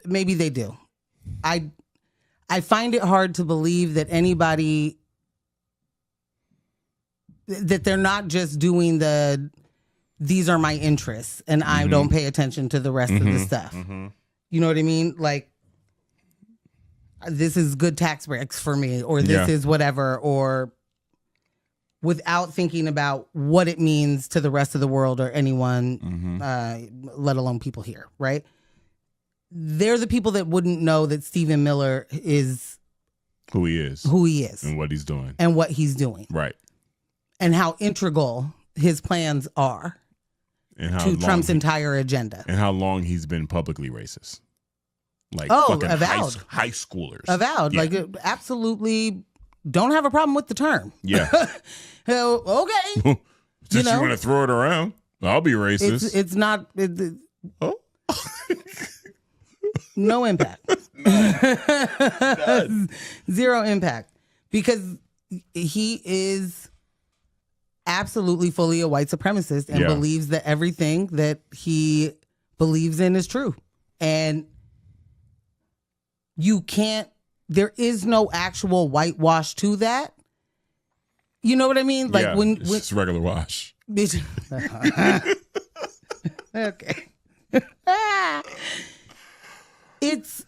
Maybe they do. I find it hard to believe that anybody, that they're not just doing these are my interests and I don't pay attention to the rest of the stuff. You know what I mean? Like, this is good tax breaks for me, or this is whatever, or without thinking about what it means to the rest of the world or anyone, let alone people here, right? They're the people that wouldn't know that Stephen Miller is who he is, and what he's doing, right, and how integral his plans are to Trump's entire agenda, and how long he's been publicly racist, like avowed high schoolers, like absolutely don't have a problem with the term, okay. Since you want to throw it around, I'll be racist. It's not. No impact. Zero impact. Because he is absolutely fully a white supremacist and believes that everything that he believes in is true. And there is no actual whitewash to that. You know what I mean? Like when it's regular wash. Okay. It's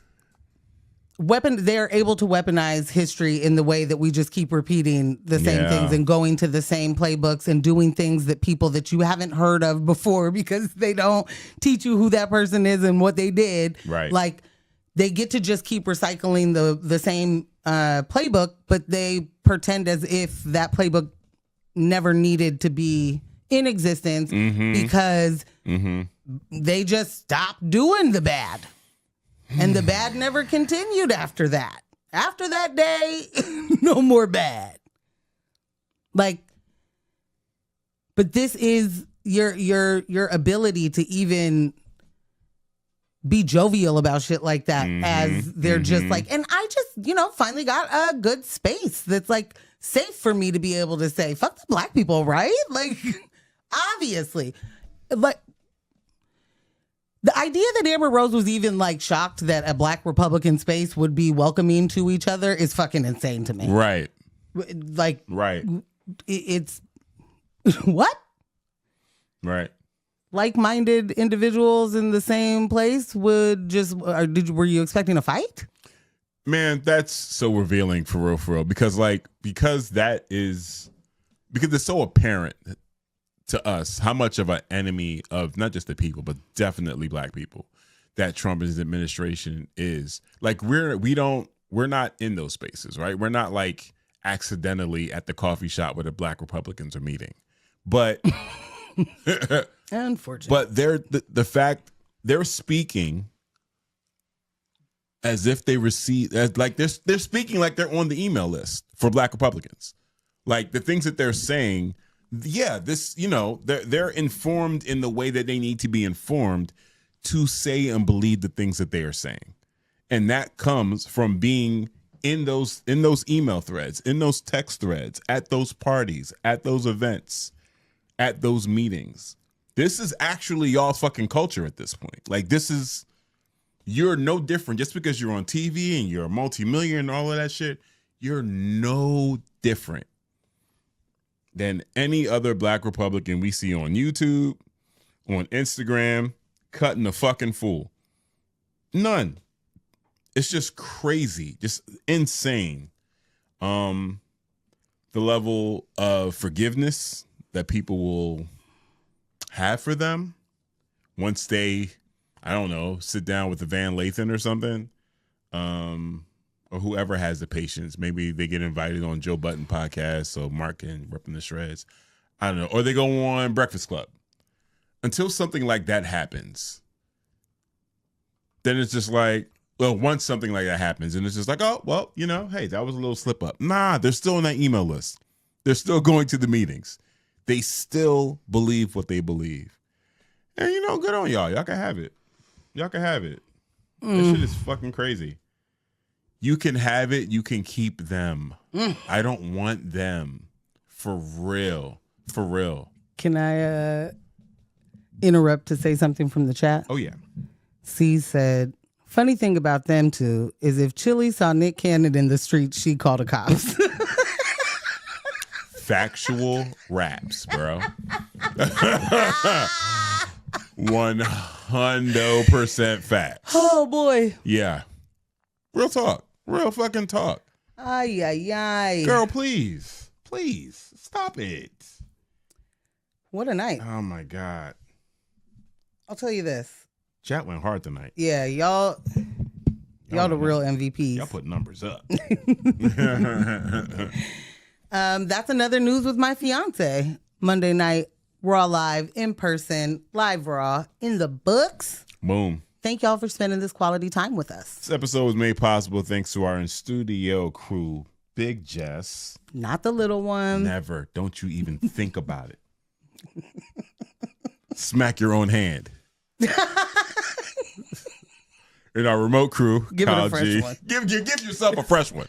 they're able to weaponize history in the way that we just keep repeating the same things and going to the same playbooks and doing things that people that you haven't heard of before because they don't teach you who that person is and what they did. Right. Like they get to just keep recycling the same playbook, but they pretend as if that playbook never needed to be in existence because they just stopped doing the bad. And the bad never continued after that. After that day, no more bad. Like, but this is your ability to even be jovial about shit like that as they're just like, and I just, finally got a good space that's like safe for me to be able to say, fuck the black people, right? Like, obviously. Like, the idea that Amber Rose was even like shocked that a black Republican space would be welcoming to each other is fucking insane to me. Right. Like, right. It's what? Right. Like-minded individuals in the same place would just, were you expecting a fight? Man, that's so revealing for real. Because it's so apparent to us how much of an enemy of not just the people, but definitely black people that Trump and his administration is. Like we're not in those spaces, right? We're not like accidentally at the coffee shop where the black Republicans are meeting. But unfortunately. But the fact they're speaking as if they like they're speaking like they're on the email list for black Republicans. Like the things that they're saying, they're informed in the way that they need to be informed to say and believe the things that they are saying. And that comes from being in those email threads, in those text threads, at those parties, at those events, at those meetings. This is actually y'all's fucking culture at this point. Like you're no different just because you're on TV and you're a multimillionaire and all of that shit. You're no different than any other black Republican we see on YouTube, on Instagram, cutting the fucking fool. None. It's just crazy, just insane. The level of forgiveness that people will have for them once they, I don't know, sit down with the Van Lathan or something, or whoever has the patience. Maybe they get invited on Joe Budden podcast so Mark can rip in the shreds. I don't know. Or they go on Breakfast Club. Until something like that happens, then it's just like, well, once something like that happens, and it's just like, oh, well, hey, that was a little slip up. Nah, they're still on that email list. They're still going to the meetings. They still believe what they believe. And, good on y'all. Y'all can have it. Y'all can have it. That shit is fucking crazy. You can have it. You can keep them. I don't want them. For real. For real. Can I interrupt to say something from the chat? Oh, yeah. C said, funny thing about them two is if Chilli saw Nick Cannon in the street, she'd call the cops. Factual raps, bro. 100% facts. Oh, boy. Yeah. Real talk. Real fucking talk. Ay, ay, ay. Girl, please. Please. Stop it. What a night. Oh my God. I'll tell you this. Chat went hard tonight. Yeah, y'all the real MVPs. Y'all put numbers up. That's another news with My Fiancé. Monday night, Raw Live, in person, live Raw, in the books. Boom. Thank y'all for spending this quality time with us. This episode was made possible thanks to our in-studio crew, Big Jess. Not the little one. Never. Don't you even think about it. Smack your own hand. In our remote crew, Give Kyle it a fresh G. one. Give yourself a fresh one.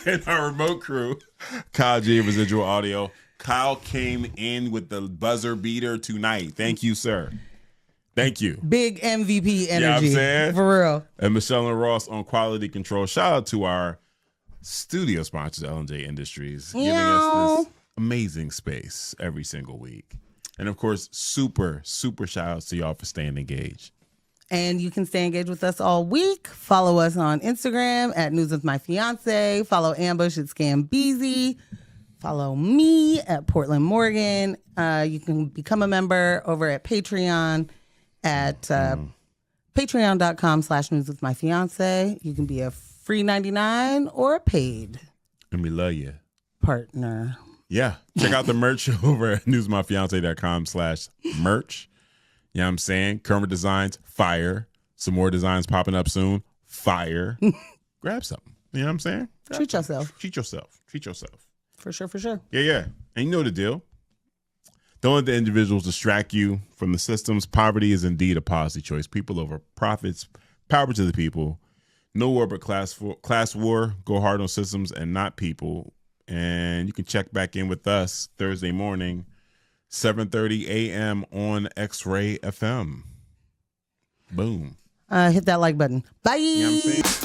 In our remote crew, Kyle G, Residual Audio. Kyle came in with the buzzer beater tonight. Thank you, sir. Thank you. Big MVP energy. You know what I'm saying? For real. And Michelle and Ross on quality control. Shout out to our studio sponsors, L&J Industries, giving us this amazing space every single week. And of course, super, super shout outs to y'all for staying engaged. And you can stay engaged with us all week. Follow us on Instagram at News with My Fiancé. Follow Ambush at Scambeezy. Follow me at Portland Morgan. You can become a member over at Patreon at patreon.com/News with My Fiancé. You can be a free 99 or a paid And we love you. partner. Yeah. Check out the merch over at newsmyfiance.com/merch. You know what I'm saying? Current designs, fire. Some more designs popping up soon. Fire. Grab something. You know what I'm saying? Treat yourself. Treat yourself. Treat yourself. For sure, for sure. Yeah. And you know the deal. Don't let the individuals distract you from the systems. Poverty is indeed a policy choice. People over profits. Power to the people. No war but class war. Go hard on systems and not people. And you can check back in with us Thursday morning, 7:30 a.m. on X-Ray FM. Boom. Hit that like button. Bye. You know what I'm saying?